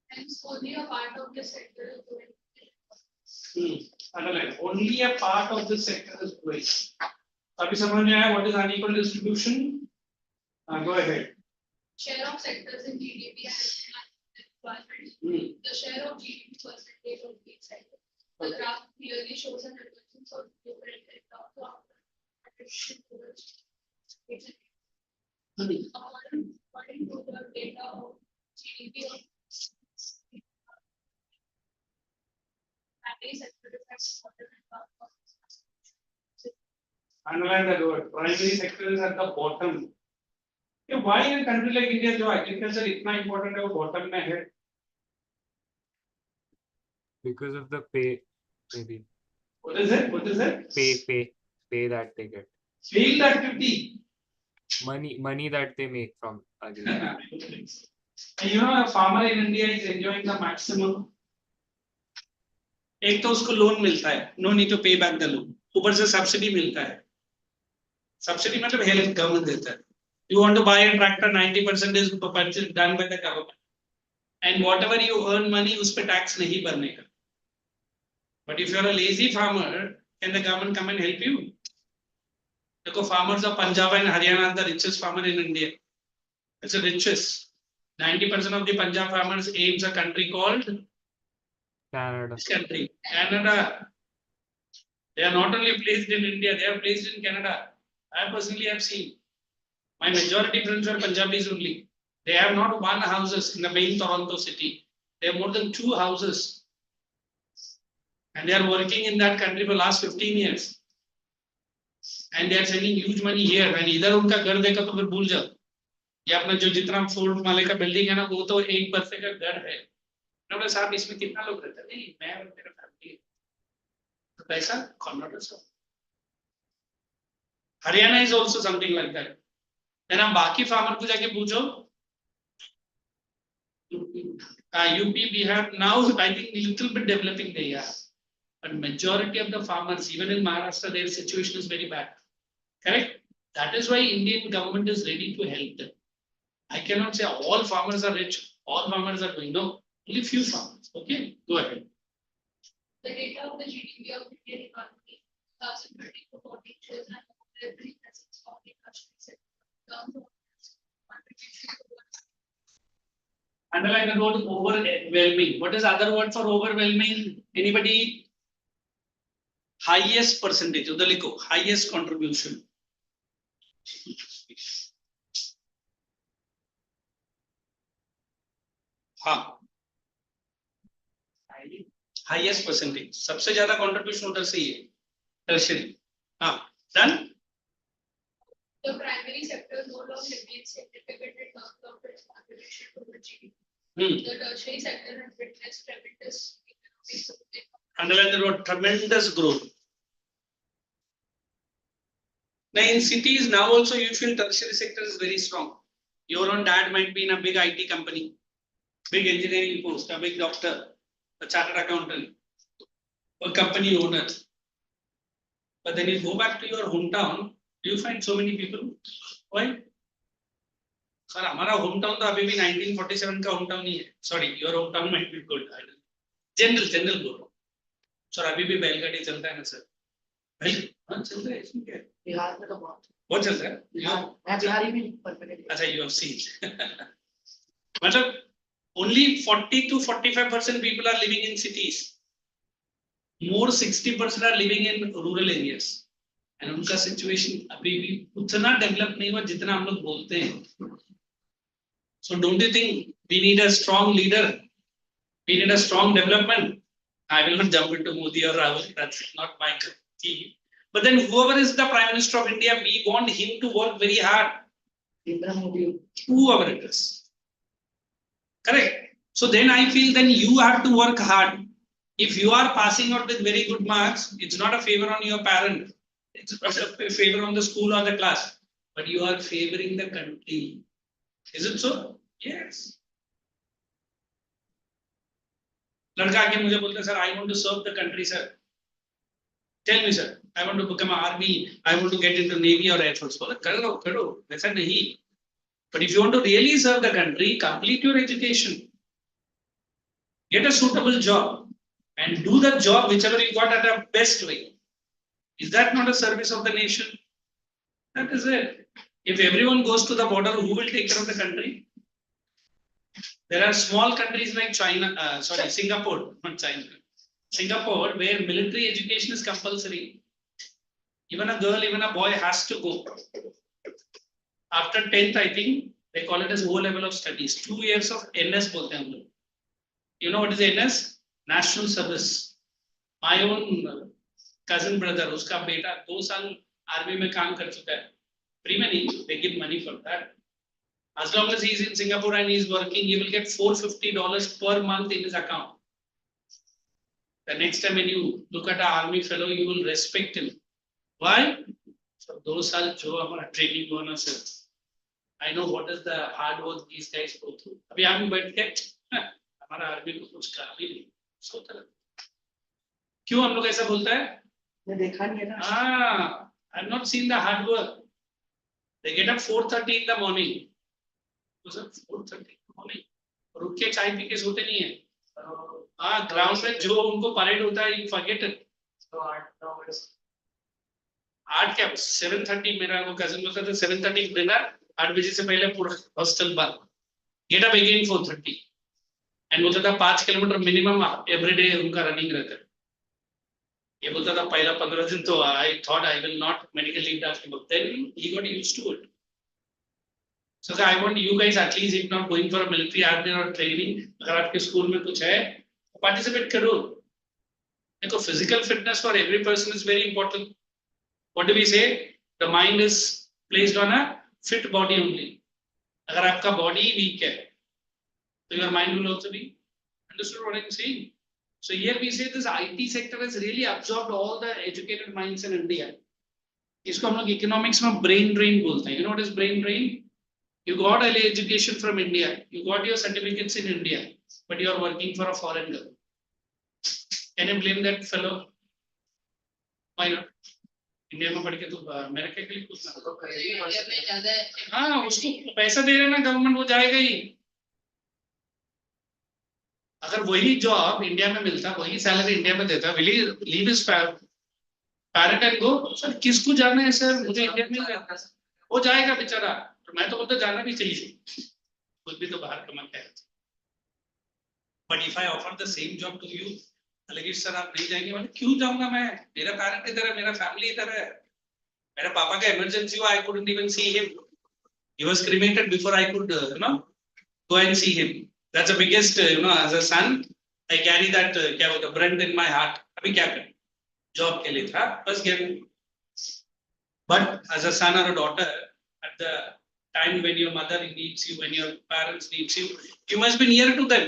Hence, only a part of the sector is going. Underline. Only a part of the sector is growing. अभी समझ में आया what is unequal distribution? Go ahead. Share of sectors in GDP and employment. The share of GDP percentage of each sector. The graph clearly shows an divergence of different according to the data of GDP of primary sector reflects Underline that word. Primary sector is at the bottom. Why in a country like India, जो agriculture इतना important है वो bottom में है? Because of the pay, maybe. What is it? What is it? Pay that they get. Field activity. Money that they make from agriculture. And you know, a farmer in India is enjoying the maximum. एक तो उसको loan मिलता है, no need to pay back the loan. ऊपर से subsidy मिलता है. Subsidy मतलब हेल्प गवर्नमेंट देता है. You want to buy a tractor, 90% is purchased done by the government. And whatever you earn money, उस पे tax नहीं भरने का. But if you are a lazy farmer, can the government come and help you? देखो farmers of Punjab and Haryana are the richest farmer in India. It's the richest. 90% of the Punjab farmers aims a country called Canada. this country, Canada. They are not only placed in India, they are placed in Canada. I personally have seen. My majority friends are Punjabis only. They have not one houses in the main Toronto city. They have more than 2 houses. And they are working in that country for last 15 years. And they are sending huge money here. And इधर उनका घर देखा तो फिर भूल जाओ. ये अपना जो जितना फ्लोर माले का बिल्डिंग है ना वो तो एक बरसे का घर है. ना साहब इसमें कितना लोग रहते हैं? नहीं मैं और मेरा फैमिली. तो पैसा कॉन्वर्टर्स हो. Haryana is also something like that. Then हम बाकी फार्मर को जाके पूछो. UP, Bihar now I think little bit developing they are. But majority of the farmers, even in Maharashtra, their situation is very bad. Correct? That is why Indian government is ready to help them. I cannot say all farmers are rich, all farmers are doing. No, only few farmers. Okay, go ahead. The data of the GDP of Indian economy 2013 to 14 shows an overwhelming presence of the tertiary sector. Terms of contribution towards Underline the word overwhelming. What is other word for overwhelming? Anybody? Highest percentage. उधर लिखो highest contribution. हाँ. Highest percentage. सबसे ज्यादा contribution उधर से ही है. Tertiary. हाँ. Done. the primary sector no longer remains significant in terms of its contribution to the GDP. The tertiary sector has witnessed tremendous economic growth. Underline the word tremendous growth. Now in cities now also you feel tertiary sector is very strong. Your own dad might be in a big IT company, big engineering post, a big doctor, a chartered accountant, a company owner. But then you go back to your hometown, you find so many people. Why? Sir, हमारा hometown तो अभी भी 1947 का hometown नहीं है. Sorry, your hometown might be good. General बोल रहा हूँ. Sir, अभी भी बैलगाड़ी चलता है ना sir. भाई, हाँ चल रहा है इसमें क्या है? बिहार में तो बहुत चल रहा है. मैं बिहारी भी परफेक्ट अच्छा, you have seen. मतलब only 40 to 45% people are living in cities. More 60% are living in rural areas. And उनका situation अभी भी उतना develop नहीं हुआ जितना हम लोग बोलते हैं. So don't you think we need a strong leader? We need a strong development. I will not jump into Modi or Rahul. That's not my key. But then whoever is the Prime Minister of India, we want him to work very hard. Whoever it is. Correct. So then I feel then you have to work hard. If you are passing out with very good marks, it's not a favor on your parent. It's not a favor on the school or the class. But you are favoring the country. Is it so? Yes. लड़का आके मुझे बोलता है sir I want to serve the country sir. Tell me sir, I want to become an army, I want to get into navy or air force. बोला करो, ऐसा नहीं. But if you want to really serve the country, complete your education. Get a suitable job and do the job whichever you got at a best way. Is that not a service of the nation? That is it. If everyone goes to the border, who will take care of the country? There are small countries like Singapore, not China. Singapore, where military education is compulsory. Even a girl, even a boy has to go. After 10th, I think, they call it as O level of studies. 2 years of NS bolte hain hum log. You know what is NS? National Service. My own cousin brother, uska beta 2 saal army mein kaam kar chuka hai. Free में नहीं, they give money for that. As long as he is in Singapore and he is working, he will get $450 per month in his account. The next time when you look at an army fellow, you will respect him. Why? So 2 साल जो हमारा training हुआ ना sir, I know what is the hard work these guys go through. अभी हम बैठ के हमारा आर्मी को कुछ काम ही नहीं सोता है. क्यों हम लोग ऐसा बोलता है? मैं देखा नहीं है ना. I have not seen the hard work. They get up 4:30 in the morning. तो सर 4:30 in the morning. रुक के चाय पी के सोते नहीं है. ग्राउंड में जो उनको परेड होता है, you forget it. 8 क्या 7:30 मेरा वो कजिन बोलता था 7:30 डिनर, 8 बजे से पहले पूरा हॉस्टल बंद. Get up again 4:30. एंड बोलता था 5 किलोमीटर मिनिमम एवरीडे उनका रनिंग रहता है. ये बोलता था पहला 15 दिन तो I thought I will not medically task, but then he got used to it. So I want you guys at least if not going for a military army or training, अगर आपके स्कूल में कुछ है, participate करो. देखो physical fitness for every person is very important. What do we say? The mind is placed on a fit body only. अगर आपका body weak है, so your mind will also be. Understood what I'm saying? So here we say this IT sector has really absorbed all the educated minds in India. इसको हम लोग economics में brain drain बोलते हैं. You know what is brain drain? You got early education from India, you got your certificates in India, but you are working for a foreign government. Can you blame that fellow? Why not? India में पढ़ के तो America के लिए कुछ ना करेगा. हाँ, उसको पैसा दे रहे ना गवर्नमेंट, वो जाएगा ही. अगर वही जॉब इंडिया में मिलता, वही सैलरी इंडिया में देता, will he leave his parrot and go. Sir किसको जाना है सर, मुझे इंडिया में रहना, वो जाएगा बेचारा, तो मैं तो बोलता जाना भी चाहिए, खुद भी तो बाहर कमाते हैं। But if I offer the same job to you, लेकिन सर आप नहीं जाएंगे, मतलब क्यों जाऊंगा मैं, मेरा पैरेंट इधर है, मेरा फैमिली इधर है, मेरे पापा का इमरजेंसी हुआ, I couldn't even see him, he was cremated before I could go and see him. That's the biggest as a son I carry that क्या बोलते brunt in my heart. अभी क्या करें, जॉब के लिए था बस गया। But as a son or a daughter, at the time when your mother needs you, when your parents needs you, you must be near to them.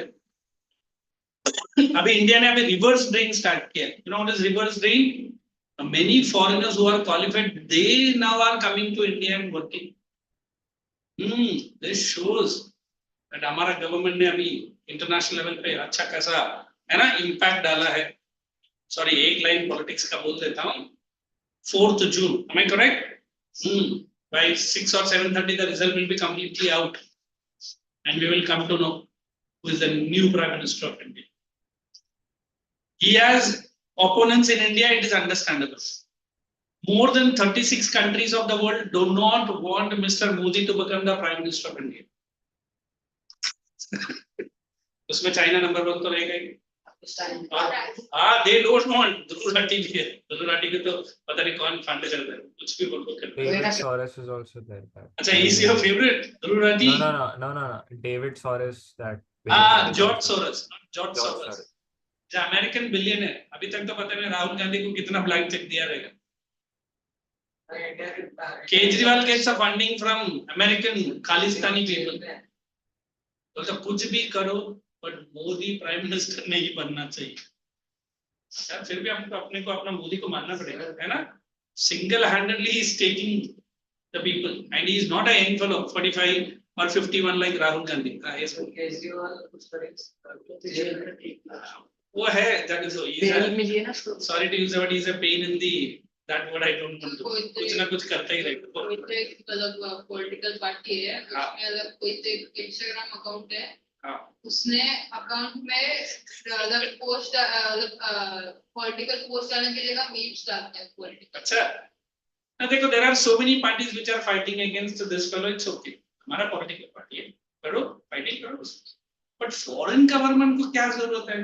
अभी India ने अभी रिवर्स ड्रेन स्टार्ट किया। You know what is reverse drain? Many foreigners who are qualified, they now are coming to India and working. This shows that हमारा government ने अभी international level पे अच्छा खासा है ना इम्पैक्ट डाला है। सॉरी एक लाइन पॉलिटिक्स का बोल देता हूँ। 4th June, am I correct? By 6 or 7:30 the result will be completely out and we will come to know who is the new Prime Minister of India. He has opponents in India, it is understandable. More than 36 countries of the world do not want Mr. Modi to become the Prime Minister of India. उसमें China number 1 तो रहेगा ही। they don't want दुर्गाटी भी है, दुर्गाटी को तो पता नहीं कौन फंड करता है, कुछ भी बोल कर। David Soros is also there. अच्छा, he's your favorite दुर्गाटी? No. David Soros, that. George Soros, not George Soros. जो अमेरिकन बिलियनर, अभी तक तो पता नहीं राहुल गांधी को कितना ब्लैंक चेक दिया रहेगा। Kejriwal gets a funding from American Khalistani people. तो कुछ भी करो, बट मोदी प्राइम मिनिस्टर नहीं बनना चाहिए। यार फिर भी हमको अपने को अपना मोदी को मानना पड़ेगा, है ना? Single handedly he is taking the people and he is not a young fellow 45 or 51 like Rahul Gandhi. वो है that is sorry to use the word, is a pain in the that word I don't want to, कुछ ना कुछ करता ही रहेगा। कोई तो एक मतलब पॉलिटिकल पार्टी है, उसमें अगर कोई तो एक इंस्टाग्राम अकाउंट है, उसने अकाउंट में अगर पोस्ट पॉलिटिकल पोस्ट डालने के लिए मीम्स डालते हैं पॉलिटिकल। अच्छा ना, देखो there are so many parties which are fighting against this fellow, it's okay, हमारा पॉलिटिकल पार्टी है, करो फाइटिंग करो, बट फॉरेन गवर्नमेंट को क्या जरूरत है?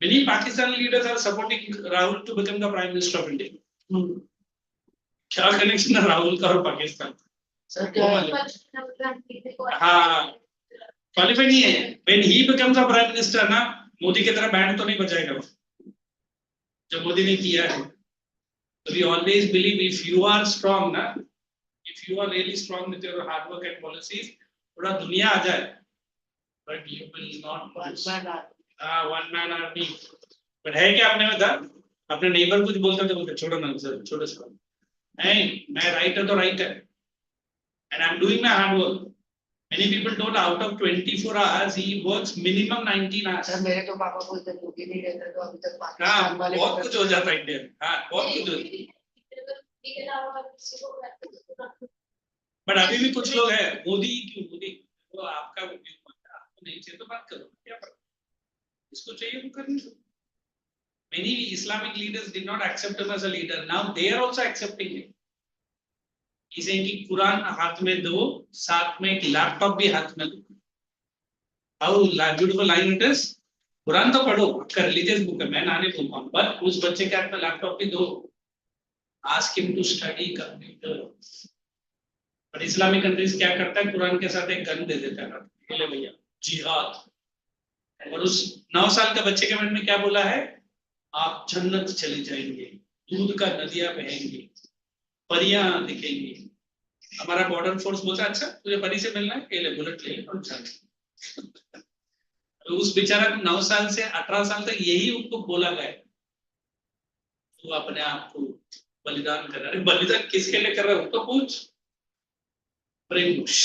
Many Pakistani leaders are supporting Rahul to become the Prime Minister of India. क्या connection है राहुल का और पाकिस्तान? हाँ, क्वालिफाई नहीं है। When he becomes a Prime Minister ना, मोदी की तरह बैंड तो नहीं बजाएगा वो, जो मोदी ने किया है। So we always believe if you are strong ना, if you are really strong with your hard work and policies, पूरा दुनिया आ जाए, but you will not one man army। but है क्या अपने में था? अपने नेबर कुछ बोलते थे, बोलते छोड़ो ना सर, छोड़ो सर, नहीं मैं राइट है तो राइट है, and I'm doing my hard work। many people told out of 24 hours he works minimum 19 hours। Sir मेरे तो पापा बोलते मोदी नहीं रहते तो अभी तक पाकिस्तान वाले बहुत कुछ हो जाता है इंडिया में। बहुत कुछ हो जाता। बट अभी भी कुछ लोग हैं, मोदी क्यों मोदी, वो आपका आपको नहीं चाहिए तो बात करो, क्या फर्क, इसको चाहिए वो करने दो। Many Islamic leaders did not accept him as a leader. Now they are also accepting him। He's saying कि कुरान हाथ में दो, साथ में एक लैपटॉप भी हाथ में दो। How beautiful line it is। Quran तो पढ़ो, कर रिलीजियस बुक है, मैं ना नहीं बोलता हूँ, बट उस बच्चे के हाथ में लैपटॉप भी दो। Ask him to study computer। But Islamic countries क्या करता है, कुरान के साथ एक गन दे देता है, बोले भैया जिहाद। और उस 9 साल का बच्चे के मन में क्या बोला है, आप जन्नत चले जाएंगे, दूध का नदियां बहेंगी, परियां दिखेंगी। हमारा बॉर्डर फोर्स बोलता अच्छा तुझे परी से मिलना है, ले बुलेट ले और चल। तो उस बेचारा को 9 साल से 18 साल तक यही उसको बोला गया, तू अपने आप को बलिदान कर रहा है। बलिदान किसके लिए कर रहा है तो पूछ। brainwash।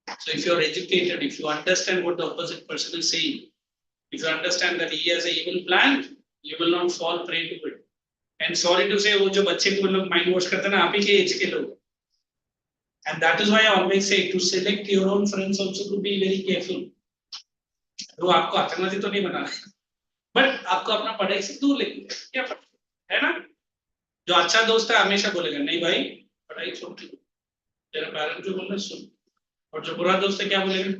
So if you are educated, if you understand what the opposite person is saying, if you understand that he has a evil plan, you will not fall prey to it। And sorry to say, वो जो बच्चे को लोग mind wash करते हैं ना, आप ही के एज के लोग। And that is why I always say to select your own friends also to be very careful। वो आपको आतंकवादी तो नहीं बना रहे, बट आपको अपना पढ़ाई से दूर लेंगे, क्या पता है ना? जो अच्छा दोस्त है हमेशा बोलेगा नहीं भाई पढ़ाई छोड़ दे, तेरा पेरेंट जो बोल रहा सुन, और जो बुरा दोस्त है क्या बोलेगा,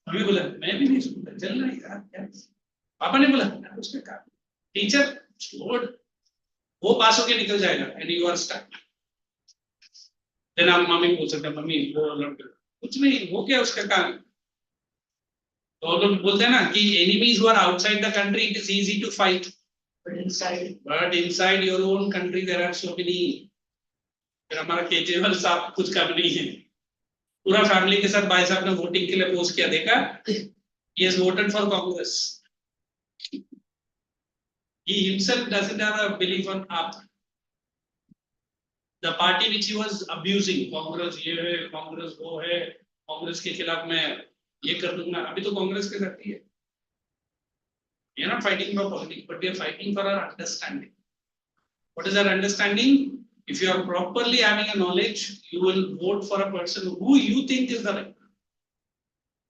अभी बोला मैं भी नहीं सुनता, चल रहा है यार क्या, पापा ने बोला उसका काम, टीचर छोड़, वो पास होके निकल जाएगा and you are stuck. Then आप मम्मी बोल सकते हैं मम्मी वो लड़का कुछ नहीं, वो क्या उसका काम। तो लोग बोलते हैं ना कि enemies who are outside the country it is easy to fight, but inside your own country there are so many। फिर हमारा केजरीवाल साहब कुछ कम नहीं है, पूरा फैमिली के साथ भाई साहब ने वोटिंग के लिए पोस्ट किया, देखा, he has voted for Congress, he himself doesn't have a belief on up, the party which he was abusing, Congress ये है कांग्रेस वो है, कांग्रेस के खिलाफ मैं ये कर दूंगा, अभी तो कांग्रेस के करती है। We are not fighting for politics, but we are fighting for our understanding. What is our understanding? If you are properly having a knowledge, you will vote for a person who you think is the right.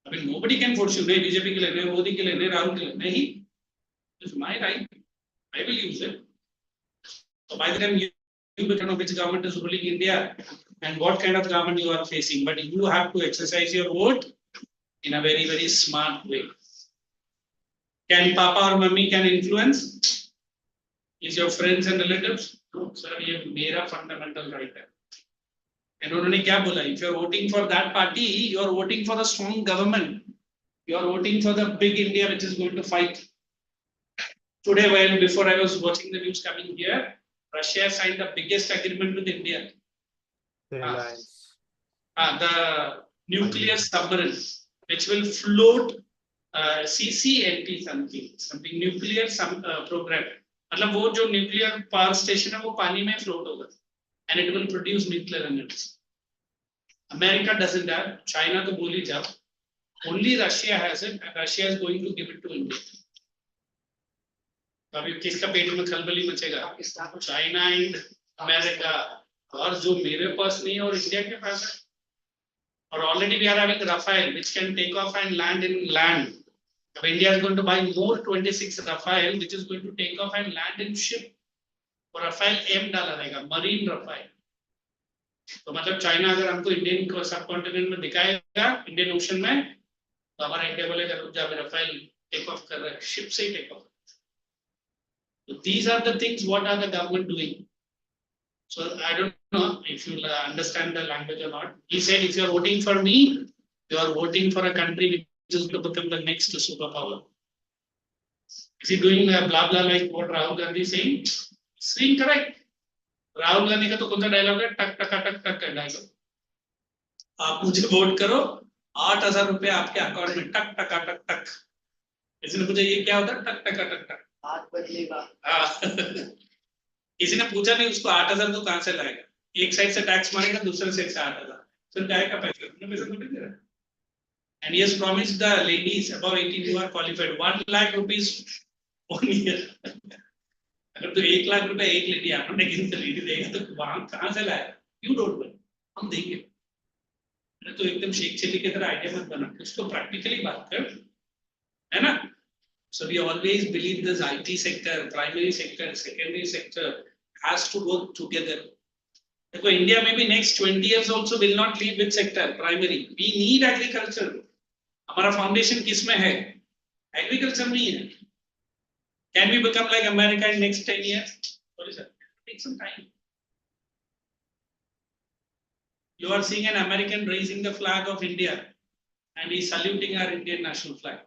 I mean, nobody can force you. नहीं BJP के लिए, नहीं मोदी के लिए, नहीं राहुल के लिए, नहीं. It's my right. I will use it. So by the time you know which government is ruling India and what kind of government you are facing, but you have to exercise your vote in a very, very smart way. Can Papa or Mummy can influence? Is your friends and relatives? No, sir, ये मेरा fundamental right है. And उन्होंने क्या बोला? If you are voting for that party, you are voting for a strong government. You are voting for the big India which is going to fight. Today, while before I was watching the news coming here, Russia signed the biggest agreement with India. The Reliance. The nuclear submarine, which will float CCNP something nuclear program. मतलब वो जो nuclear power station है वो पानी में float होगा, and it will produce nuclear energy. America doesn't have, China तो बोली जाओ, only Russia has it, and Russia is going to give it to India. अभी किसका पेट में खलबली मचेगा? China and America, और जो मेरे पास नहीं है और इंडिया के पास है. और already we are having Rafale, which can take off and land in land. India is going to buy more 26 Rafale, which is going to take off and land in ship. और Rafale M डाला रहेगा, marine Rafale. तो मतलब China अगर हमको Indian सब continent में दिखाएगा, इंडियन ओशन में, तो हमारा इंडिया बोलेगा रुक जा, Rafale टेक ऑफ कर रहा है, शिप से ही take off. So these are the things what are the government doing. So I don't know if you understand the language or not. He said if you are voting for me, you are voting for a country which is to become the next superpower. Is he doing blah blah like what Rahul Gandhi is saying? Saying correct. Rahul Gandhi का तो कौन सा dialogue है? टक टक टक टक का डायलॉग. आप मुझे वोट करो, 8,000 रुपए आपके अकाउंट में टक टक टक टक. किसी ने पूछा ये क्या होता है? टक टक टक टक. हाथ बदलेगा. किसी ने पूछा नहीं उसको 8,000 तो कहां से लाएगा? एक साइड से टैक्स मारेगा, दूसरे साइड से 8,000. फिर क्या का पैसा? उन्होंने पैसा नहीं दे रहा. And he has promised the ladies above 18 who are qualified 1 lakh rupees 1 year. अगर तो 1 लाख रुपए एक लेडी आपने किसी से लेडी देगा तो वहां कहां से लाएगा? You don't know. हम देंगे. तो एकदम शेख चिल्ली की तरह आइडिया मत बना, उसको प्रैक्टिकली बात कर, है ना? So we always believe this IT sector, primary sector, secondary sector has to go together. देखो इंडिया में भी next 20 years also will not leave with sector primary. We need agriculture. हमारा फाउंडेशन किसमें है? एग्रीकल्चर में ही है. Can we become like America in next 10 years? Sorry sir, take some time. You are seeing an American raising the flag of India and he is saluting our Indian national flag.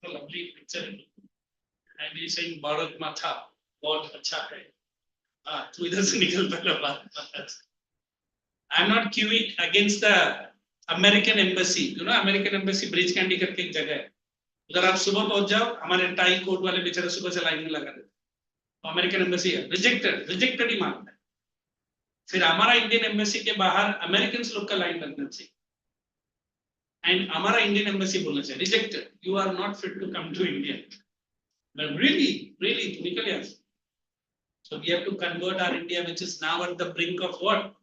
A lovely picture. And he is saying Bharat Mata, बहुत अच्छा है. तू इधर से निकल पहले बात. I am not queuing against the American embassy. You know American embassy bridge candy करके एक जगह है. उधर आप सुबह पहुंच जाओ, हमारे टाई कोट वाले बेचारे सुबह से लाइन में लगा देते. तो अमेरिकन एम्बेसी है, रिजेक्टेड ही मानता है. फिर हमारा इंडियन एम्बेसी के बाहर अमेरिकन लोग का लाइन लगना चाहिए. एंड हमारा इंडियन एम्बेसी बोलना चाहिए rejected, you are not fit to come to India. Really, तू निकल यहाँ. So we have to convert our India, which is now at the brink of what?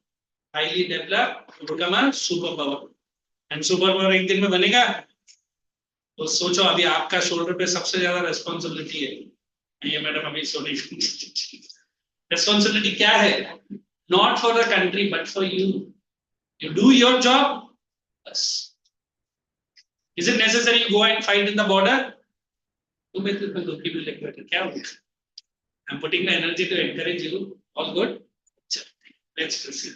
Highly developed, to become a superpower. And superpower एक दिन में बनेगा, तो सोचो अभी आपका शोल्डर पे सबसे ज्यादा रेस्पॉन्सिबिलिटी है, ये मैडम अभी सोनी रेस्पॉन्सिबिलिटी क्या है? Not for the country but for you. You do your job बस. Is it necessary go and fight in the border? तुम इतने दुखी भी लग बैठे क्या हो गया? I am putting the energy to encourage you. All good. Let's proceed.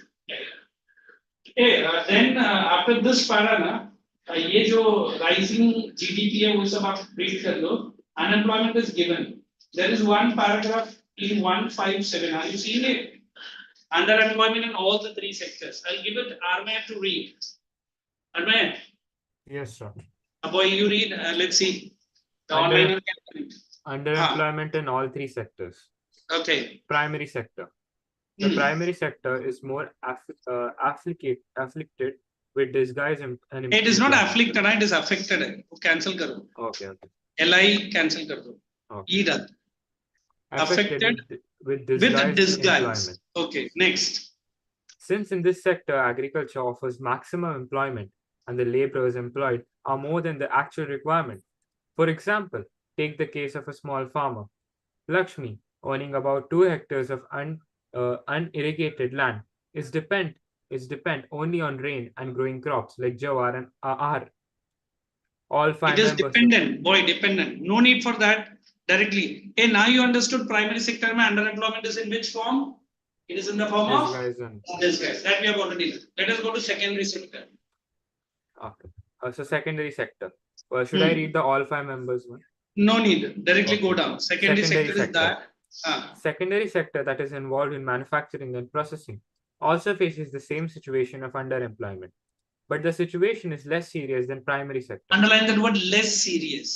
then after this para ना ये जो rising GDP है वो सब आप read कर लो. Unemployment is given. There is one paragraph in 157. Are you seeing it? Underemployment in all the three sectors. I'll give it Armay to read. Armay, Yes, sir. boy, you read. Let's see. The Under- online. Underemployment in all three sectors. Okay. Primary sector. The primary sector is more afflicted with disguise and It is not employment. afflicted. It is affected. वो cancel करो. Okay, okay. LI cancel कर दो. Okay. E डाल. Affected with with disguised disguise. employment. Okay. Next. Since in this sector, agriculture offers maximum employment and the laborers employed are more than the actual requirement. For example, take the case of a small farmer, Lakshmi, owning about 2 hectares of unirrigated land, is depend only on rain and growing crops like jawar and ahar. All five It is members. dependent. Boy, dependent. No need for that directly. Hey, now you understood primary sector में underemployment is in which form? It is in the form of Disguise and disguise. That we have already done. Let us go to secondary sector. okay. So secondary sector. Should I read the all 5 members one? No need. Directly go Okay. down. Secondary sector is that. Secondary sector that is involved in manufacturing and processing also faces the same situation of underemployment, but the situation is less serious than primary sector. Underline that word less serious.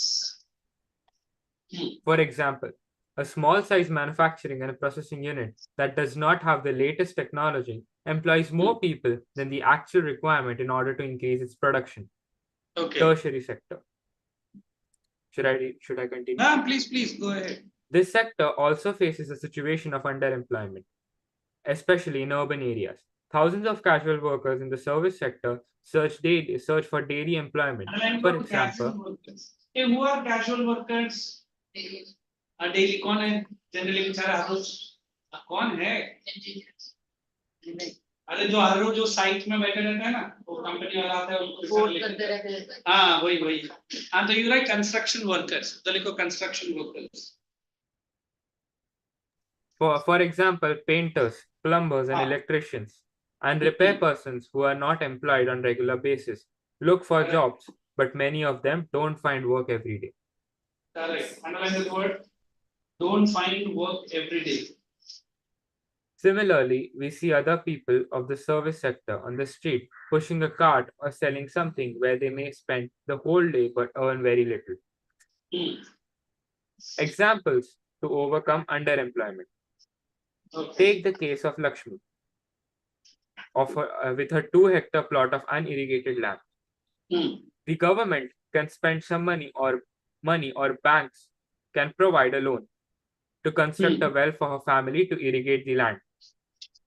For example, a small size manufacturing and processing unit that does not have the latest technology employs more people than the actual requirement in order to increase its production. Okay. Tertiary sector. Should I continue? Please go ahead. This sector also faces a situation of underemployment, especially in urban areas. Thousands of casual workers in the service sector search for daily employment. For example, who are casual workers? Daily कौन है? Generally बेचारा हर रोज कौन है? अरे जो हर रोज जो site में बैठे रहते हैं ना, वो कंपनी वाला आता है उनको हाँ वही हाँ तो you write construction workers. तो लिखो construction workers. For example, painters, plumbers, and electricians, and repair persons who are not employed on regular basis look for jobs, but many of them don't find work every day. Correct. Underline the word. Don't find work every day. Similarly, we see other people of the service sector on the street pushing a cart or selling something where they may spend the whole day but earn very little. Examples to overcome underemployment. Okay. Take the case of Lakshmi, with her 2-hectare plot of unirrigated land. The government can spend some money or banks can provide a loan to construct a well for her family to irrigate the land.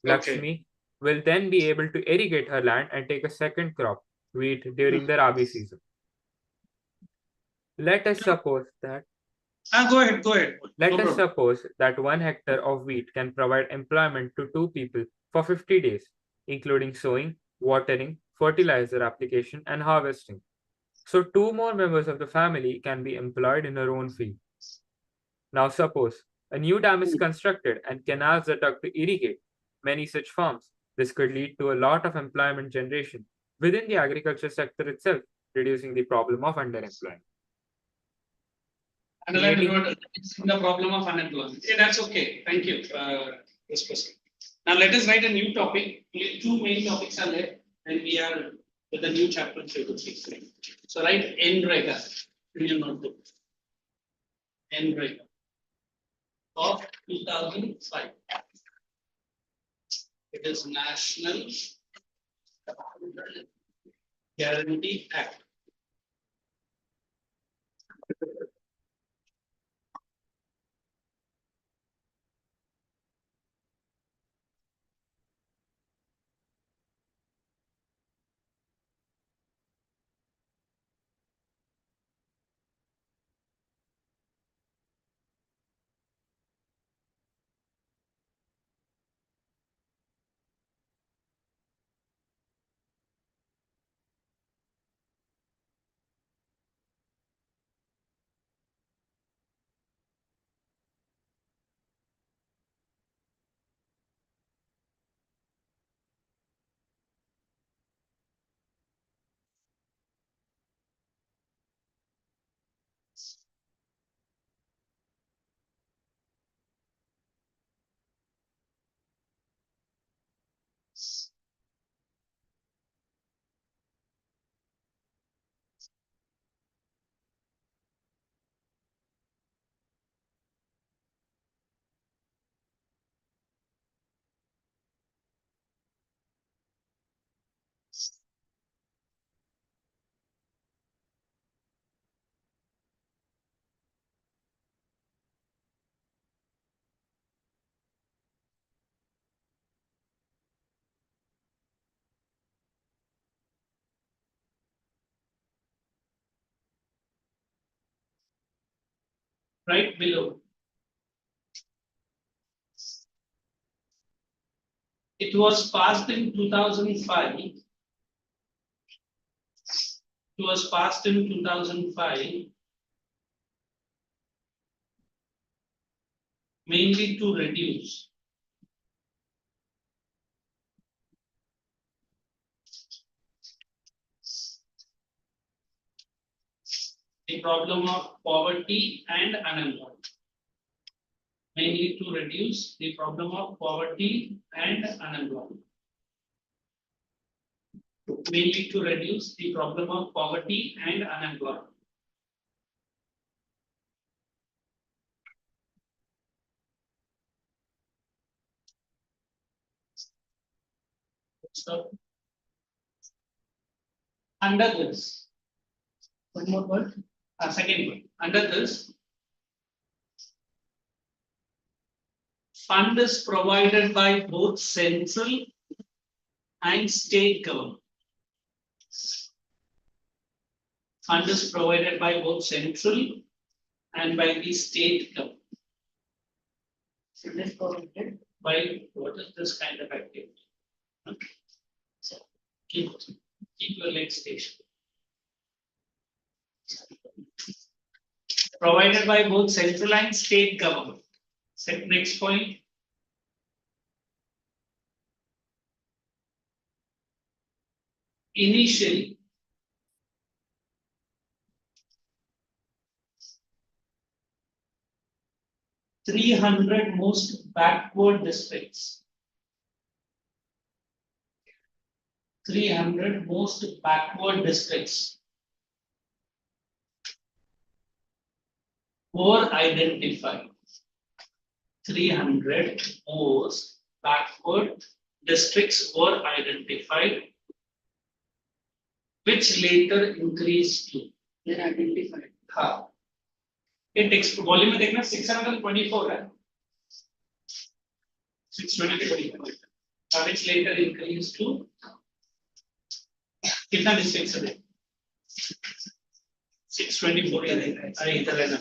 Lakshmi will then be able to irrigate her land and take a second crop, wheat, during the Rabi season. Let us suppose that Go ahead. Let us suppose that 1 hectare of wheat can provide employment to 2 people for 50 days, including sowing, watering, fertilizer application, and harvesting. So 2 more members of the family can be employed in her own field. Now suppose a new dam is constructed and canals are dug to irrigate many such farms. This could lead to a lot of employment generation within the agriculture sector itself, reducing the problem of underemployment. Underline the word the problem of unemployment. Yeah, that's okay. Thank you. This person. Now let us write a new topic. 2 main topics are there, and we are with the new chapter 3. So write NREGA in your notebook. NREGA of 2005. It is National Guarantee Act. right below. It was passed in 2005. It was passed in 2005 mainly to reduce the problem of poverty and unemployment. Mainly to reduce the problem of poverty and unemployment. Mainly to reduce the problem of poverty and unemployment. So, under this, one more word, second word, under this, fund is provided by both central and state government. Fund is provided by both central and by the state government. Fund is provided by what is this kind of activity? Okay. So keep your legs stationary. Provided by both central and state government. Next point. Initially, (300) most backward districts. 300 most backward districts were identified. 300 most backward districts were identified, which later increased to. They're identified. हाँ. ये text volume में देखना 624 है. 624. Which later increased to. कितना districts है? 624 है. अरे इधर है ना.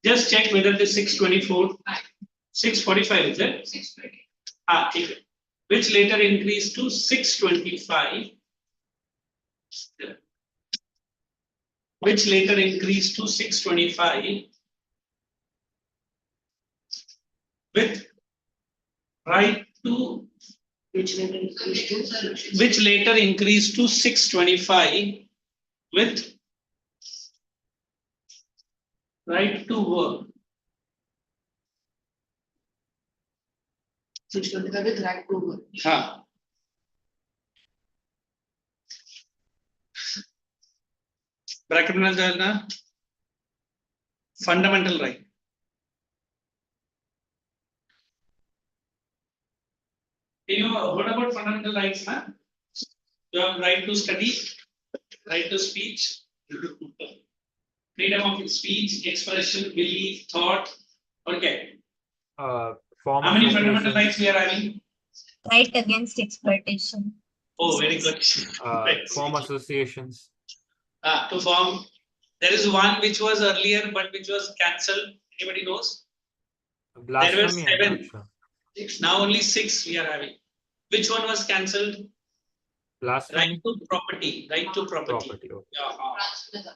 Just check whether the 624, 645 is it? 620. ठीक है. Which later increased to 625. Which later increased to 625 with right to which later increased to 625 with right to work. 625 with right to work. हाँ. Bracket में डालना fundamental right. You know what about fundamental rights? Huh? You have right to study, right to speech, freedom of speech, expression, belief, thought. Okay. Form How many associations, fundamental rights we are having? Right against exploitation. Oh, very good. form associations, To form. There is one which was earlier but which was cancelled. Anybody knows? blasphemy, I'm not 7. sure. Now only 6 we are having. Which one was cancelled? Blasphemy, Right to property. Right to property. property. Okay. Yeah, France में था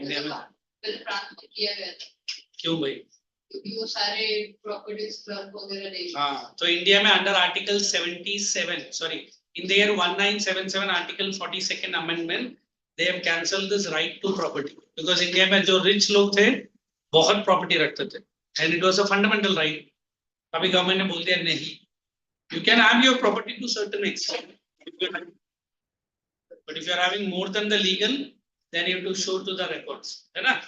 India में फिर France में किया गया था क्यों भाई? क्योंकि वो सारे प्रॉपर्टीज क्लब वगैरह नहीं हाँ, तो इंडिया में under Article 77, sorry, in the year 1977 Article 42nd Amendment, they have cancelled this right to property because India में जो rich लोग थे बहुत property रखते थे and it was a fundamental right. अभी गवर्नमेंट ने बोल दिया नहीं. You can have your property to certain extent, but if you are having more than the legal, then you have to show to the records, है ना?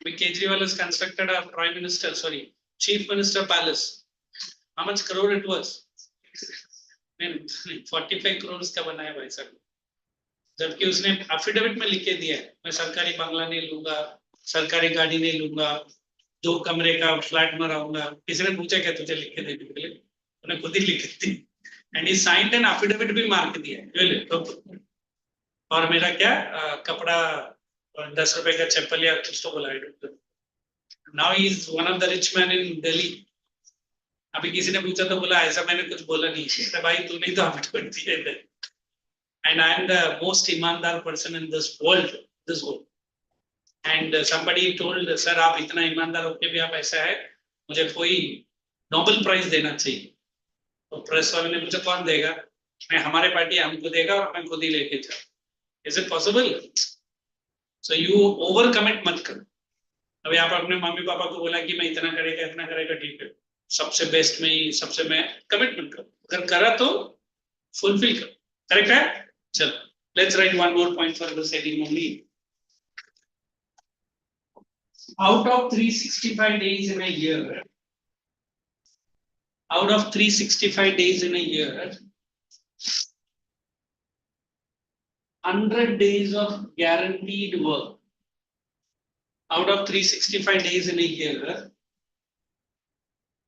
Kejriwal has constructed a prime minister, sorry, chief minister palace. How much crore it was? 45 crores का बनाया भाई साहब. जबकि उसने affidavit में लिख के दिया है, मैं सरकारी बंगला नहीं लूंगा, सरकारी गाड़ी नहीं लूंगा, 2 कमरे का फ्लैट में रहूंगा. किसी ने पूछा क्या तुझे लिख के देने के लिए? उन्हें खुद ही लिख दी. And he signed an affidavit भी मार के दिया है. और मेरा क्या कपड़ा और 10 रुपए का चप्पल या कुछ तो बोला है। Now he is one of the rich man in Delhi. अभी किसी ने पूछा तो बोला ऐसा मैंने कुछ बोला नहीं है भाई, तूने तो हमें ठग दिया है। And I am the most ईमानदार person in this world. And somebody told, sir आप इतना ईमानदार होके भी आप ऐसा है, मुझे कोई नोबेल प्राइज देना चाहिए। तो प्रेस वाले ने पूछा कौन देगा? मैं हमारे पार्टी हमको देगा और मैं खुद ही लेके जाऊँ। Is it possible? So you over commit मत करो। अभी आप अपने मम्मी पापा को बोला कि मैं इतना करेगा ठीक है, सबसे बेस्ट में ही सबसे मैं कमिटमेंट करो, अगर करा तो फुलफिल करो। करेक्ट है? चलो let's write one more point for the setting only. Out of 365 days in a year, out of 365 days in a year, 100 days of guaranteed work. Out of 365 days in a year,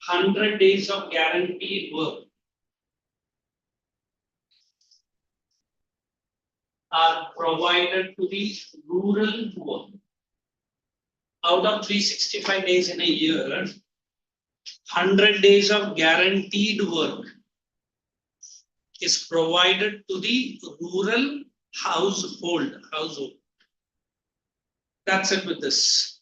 100 days of guaranteed work are provided to the rural poor. Out of 365 days in a year, 100 days of guaranteed work is provided to the rural household. That's it with this.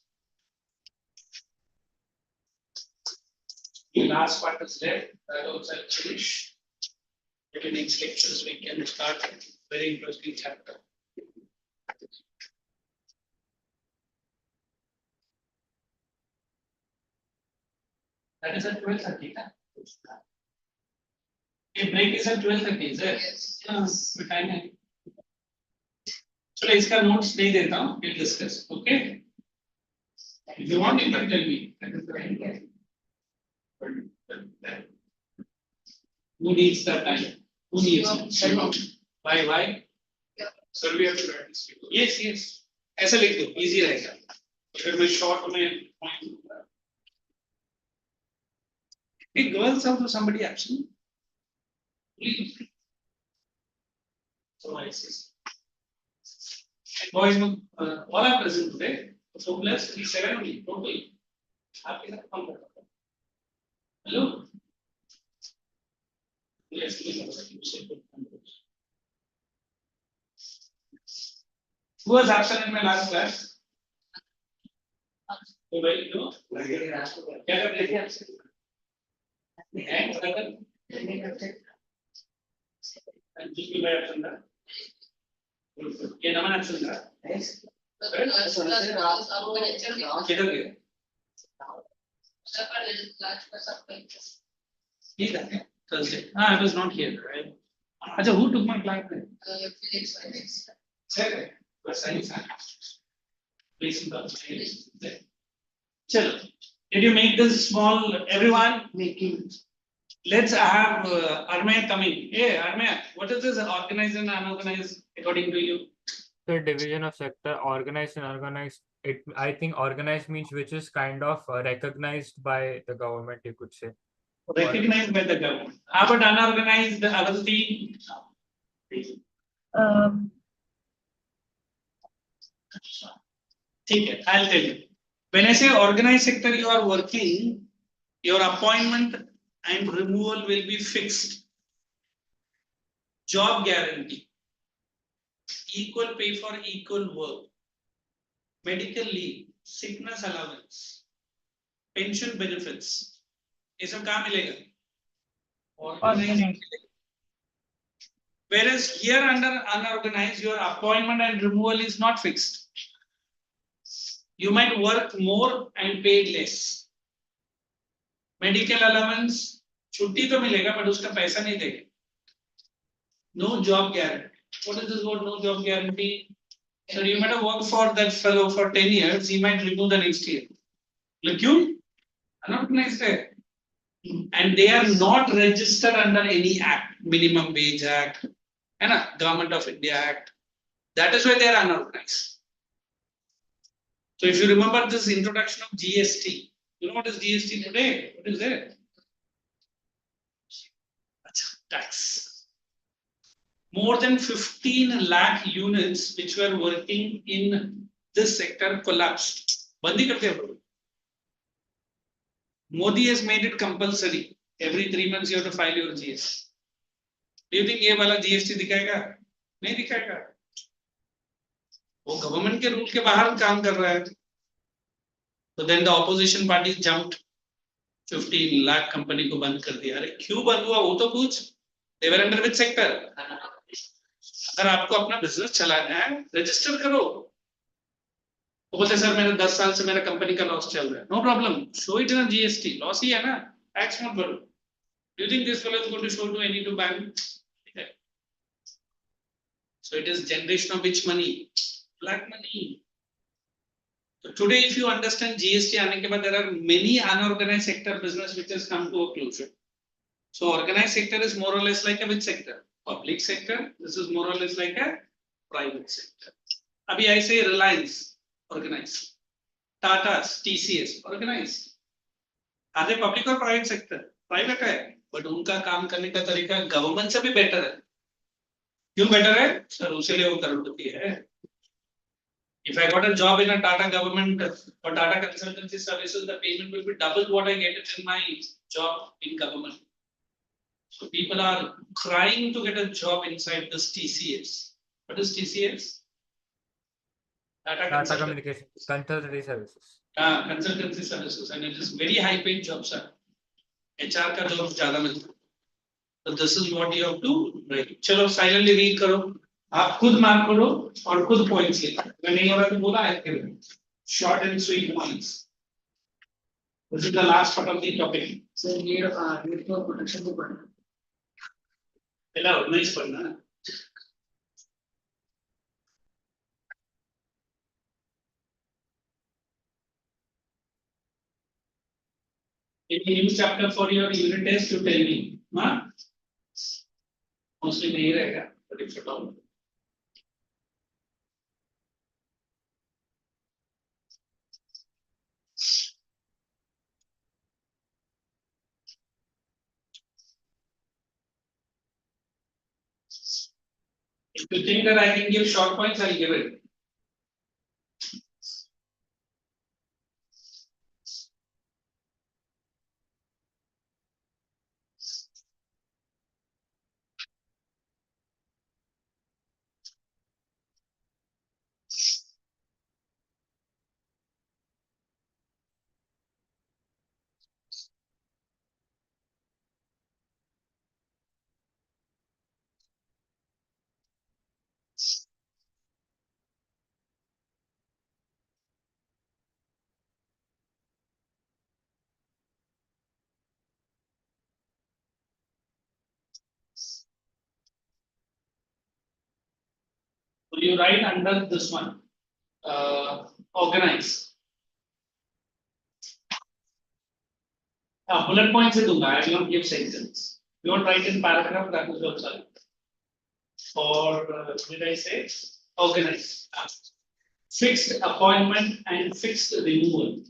The last part is there. That also I'll finish. Maybe next lectures we can start a very interesting chapter. That is at 12:30. Okay, break is at 12:30, is it? Yes. What time है? चलो इसका notes दे देता हूँ, we'll discuss. Okay? If you want, you can tell me. Who needs that time? Who needs it? Why? Yeah. We have to practice. Yes. ऐसा लिख दो, easy रहेगा. फिर मैं short में point दूंगा. Hey, girls, also somebody absent? Please. So I see. Boys, all are present today. So plus 37 only total. आपके साथ कौन कर रहा है? Hello. Yes, who was absent in my last class? तो भाई नो क्या कर रहे थे आपसे? And second, and just by absent था. ये नमन absent था. किधर गए? ठीक है. Thursday. I was not here, right? अच्छा, who took my class then? Second. बस सही था. Please there. Chalo. Did you make this small? Everyone making. Let's have Armay come in. Hey, Armay, what is this organized and unorganized according to you? The division of sector, organized and unorganized. I think organized means which is kind of recognized by the government, you could say. Recognized by the government. How about unorganized, Avanti? ठीक है, I'll tell you. When I say organized sector, you are working, your appointment and removal will be fixed. Job guarantee, equal pay for equal work, medical leave, sickness allowance, pension benefits. ये सब कहाँ मिलेगा? Organized. Whereas here under unorganized, your appointment and removal is not fixed. You might work more and paid less. Medical allowance, छुट्टी तो मिलेगा, but उसका पैसा नहीं देगा. No job guarantee. What is this word? No job guarantee. So you might have worked for that fellow for 10 years. He might remove the next year. Look, you unorganized there. And they are not registered under any act, Minimum Wage Act, and Government of India Act. That is why they are unorganized. So if you remember this introduction of GST, you know what is GST today? What is it? Tax. More than 15 lakh units which were working in this sector collapsed. बंदी करते हैं. Modi has made it compulsory. Every 3 months you have to file your GST. Do you think ये वाला GST दिखाएगा? नहीं दिखाएगा. वो government के रूल के बाहर काम कर रहा है. So then the opposition party jumped. 15 lakh company को बंद कर दिया. अरे क्यों बंद हुआ वो तो पूछ. They were under which sector? अगर आपको अपना बिजनेस चलाना है रजिस्टर करो. तो बोलते सर मेरे 10 साल से मेरा कंपनी का लॉस चल रहा है. No problem, show it in GST. Loss ही है ना, टैक्स मत भरो. Do you think this fellow is going to show to any to bank? So it is generation of which money? Black money. So today if you understand GST आने के बाद there are many unorganized sector business which has come to a closure. So organized sector is more or less like a which sector? Public sector. This is more or less like a private sector. अभी ऐसे Reliance organized, Tata's, TCS organized. Are they public or private sector? Private है, but उनका काम करने का तरीका government से भी बेटर है. क्यों बेटर है? सर उसके वो करोड़पति है. If I got a job in a Tata government or Tata consultancy services, the payment will be double what I get in my job in government. So people are crying to get a job inside this TCS. What is TCS? Tata Communication Consultancy Services. Consultancy services, and it is very high paid job, sir. HR का job ज़्यादा मिलता है. So this is what you have to write. चलो silently read करो. आप खुद mark करो और खुद points लिखो. अगर नहीं हो रहा तो बोला है. Short and sweet points. This is the last part of the topic. So need for protection to pardon. Hello, nice पढ़ना. Any new chapter for your unit test to tell me, हाँ? Mostly नहीं रहेगा, but if at all. If you think that I can give short points, I'll give it. So you write under this one, organize. Bullet points से दूंगा. I will not give sentence. You want write in paragraph, that is also. Or did I say organize? Fixed appointment and fixed removal.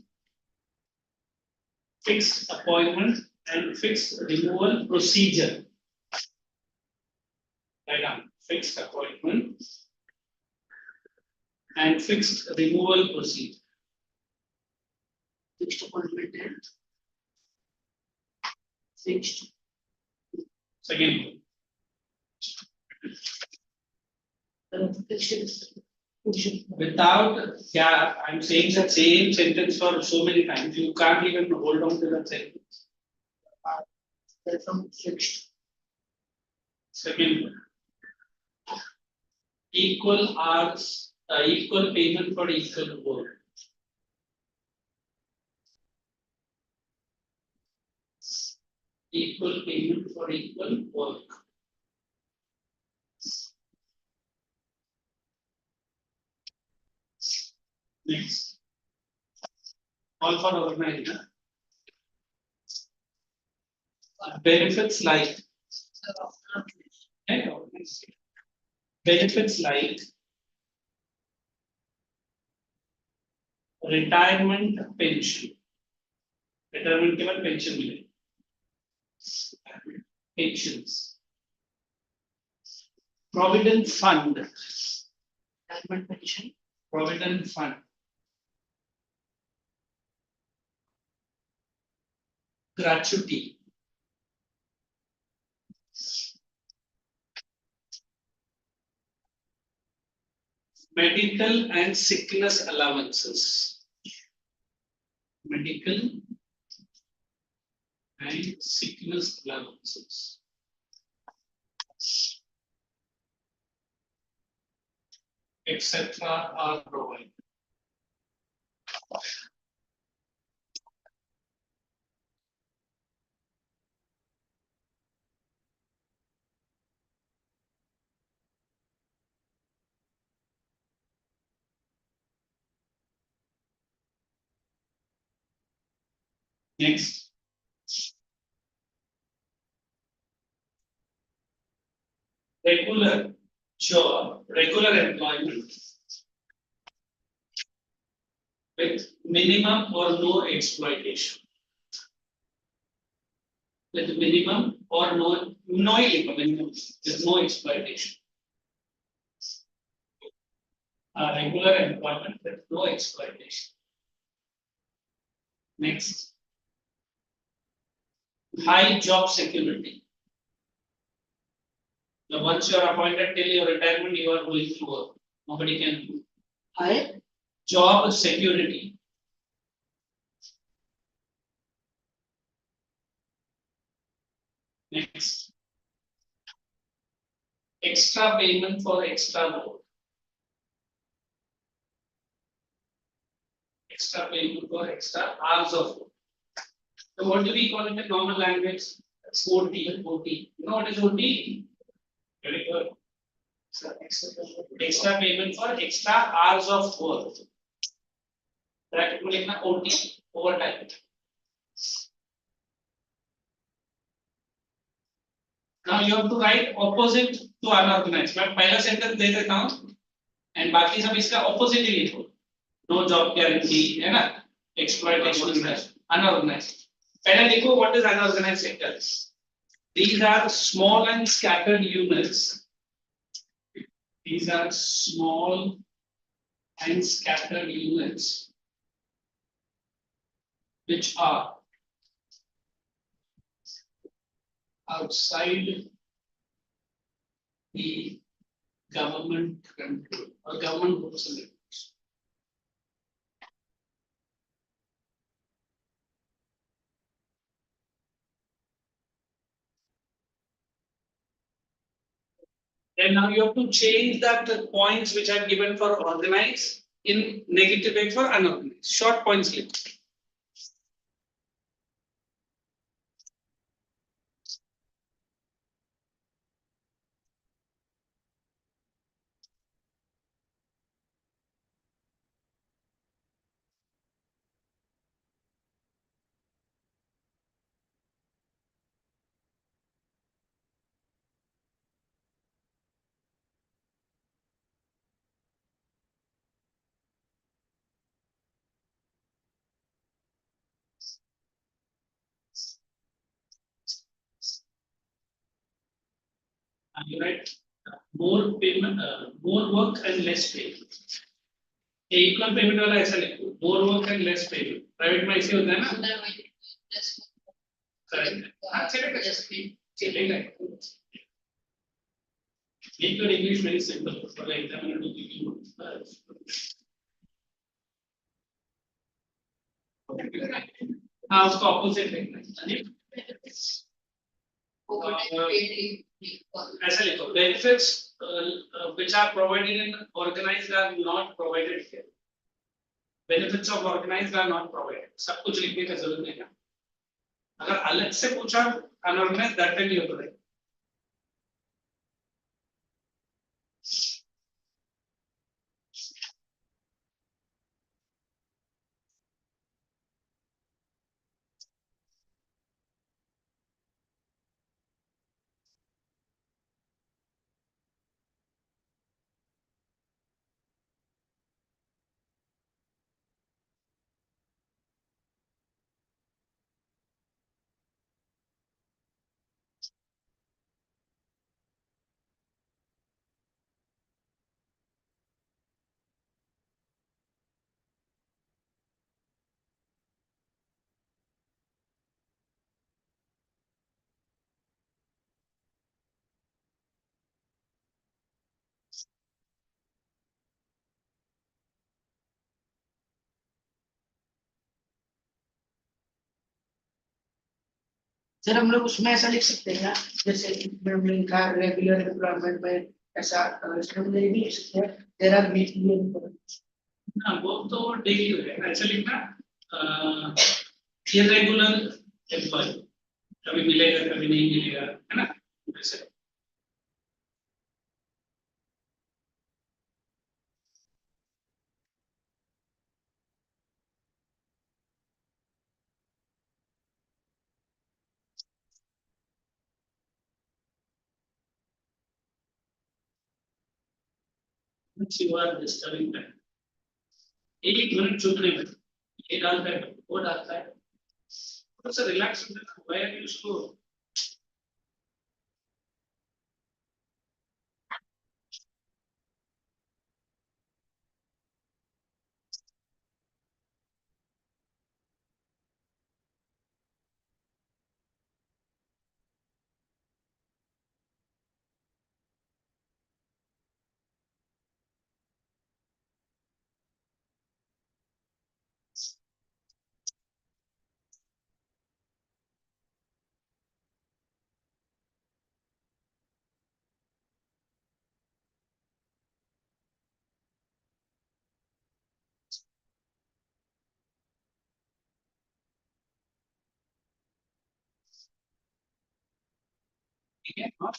Fixed appointment and fixed removal procedure. Write down fixed appointment and fixed removal procedure. Fixed appointment and fixed. Second. Without gap, I'm saying the same sentence for so many times. You can't even hold on to that sentence. Fixed. Second. Equal hours, equal payment for equal work. Equal payment for equal work. Next. All for organization. Benefits like benefits like retirement pension. Retirement के बाद pension मिले. Pensions. Provident fund. Retirement pension. provident fund, gratuity, medical and sickness allowances, medical and sickness allowances, etc. are provided. Next. Regular job, regular employment with minimum or no exploitation. With minimum or no minimum, with no exploitation. Regular employment with no exploitation. Next. High job security. The once you are appointed till your retirement, you are going to work. Nobody can. High job security. Next. Extra payment for extra work. Extra payment for extra hours of work. So what do we call it in normal language? That's OT. OT. You know what is OT? Very good. So extra payment for extra hours of work. Bracket में लिखना OT, overtime. Now you have to write opposite to unorganized. मैं पहला sentence दे देता हूँ and बाकी सब इसका opposite ही लिखो. No job guarantee है ना? Exploitation is unorganized. पहले लिखो what is unorganized sector. These are small and scattered units. These are small and scattered units which are outside the government control or government rules and regulations. Then now you have to change that the points which are given for organized in negative way for unorganized. Short points list. And you write more payment, more work and less payment. Equal payment वाला ऐसा लिखो. More work and less payment. Private में ऐसे होता है ना? Correct. हाँ चलेगा चलेगा. Make your English very simple for the examiner to give you. हाँ उसका opposite लिखना है. ऐसा लिखो. Benefits which are provided in organized are not provided here. Benefits of organized are not provided. सब कुछ लिखने का जरूरत नहीं है. अगर अलग से पूछा unorganized, that time you have to write. Sir हम लोग उसमें ऐसा लिख सकते हैं क्या, जैसे मैम ने कहा रेगुलर एम्प्लॉयमेंट में ऐसा इसमें हम ये भी लिख सकते हैं देयर आर वीकली ना वो तो डेली है, ऐसे लिखना इरेगुलर एम्प्लॉय, कभी मिलेगा कभी नहीं मिलेगा, है ना, वैसे। You are disturbing them. एक मिनट चुप नहीं बैठ, ये डालता है वो डालता है, थोड़ा सा रिलैक्स हो जाना, वह भी उसको ठीक है। हाँ,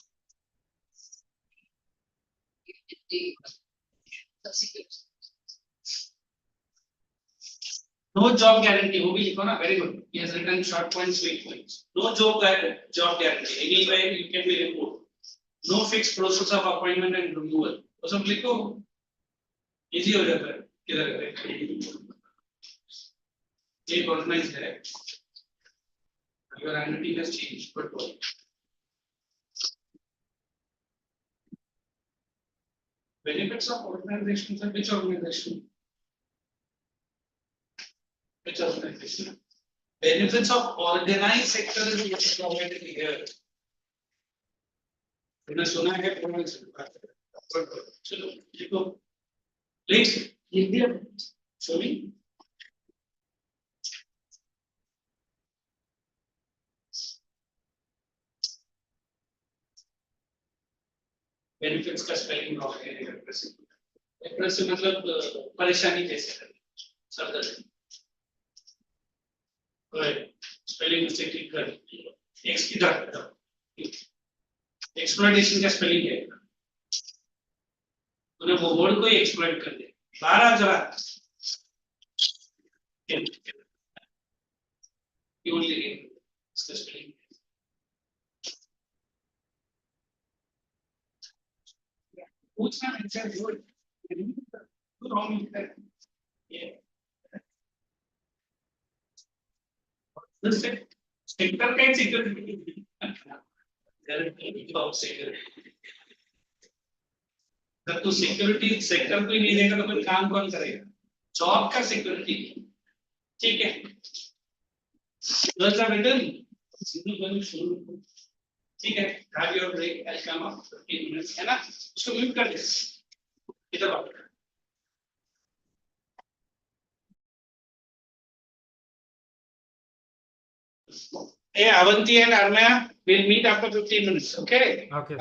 नो जॉब गारंटी वो भी लिखो ना, very good, he has written short points, weak points. No job guarantee, anywhere you can be removed. No fixed process of appointment and removal, वो सब लिखो, इजी हो जाता है। किधर ये ऑर्गेनाइज है, your identity has changed, but what? Benefits of organizations are which organization? Which organization? Benefits of organized sector is what is provided here. मैंने सुना है चलो लिखो, प्लीज लिख दिया। सॉरी बेनिफिट्स का स्पेलिंग रॉन्ग है, एग्रेसिव मतलब परेशानी जैसे सर दर्द, स्पेलिंग मिस्टेक ठीक कर, एक्स की तरह एक्सप्लॉइटेशन का स्पेलिंग है, तूने वो वर्ड को ही एक्सप्लॉइट कर दिया, बारह जरा क्यों ले इसका स्पेलिंग पूछना आंसर जो तू रॉन्ग लिखा है ये सेक्टर का सिक्योरिटी जब तू सिक्योरिटी सेक्टर को ही नहीं देगा तो फिर काम कौन करेगा, जॉब का सिक्योरिटी, ठीक है। ठीक है, have your break, I come up 15 minutes, है ना, उसको म्यूट कर दे, इधर आओ। Hey, Avanti and Armaya, we'll meet after 15 minutes, okay? Okay.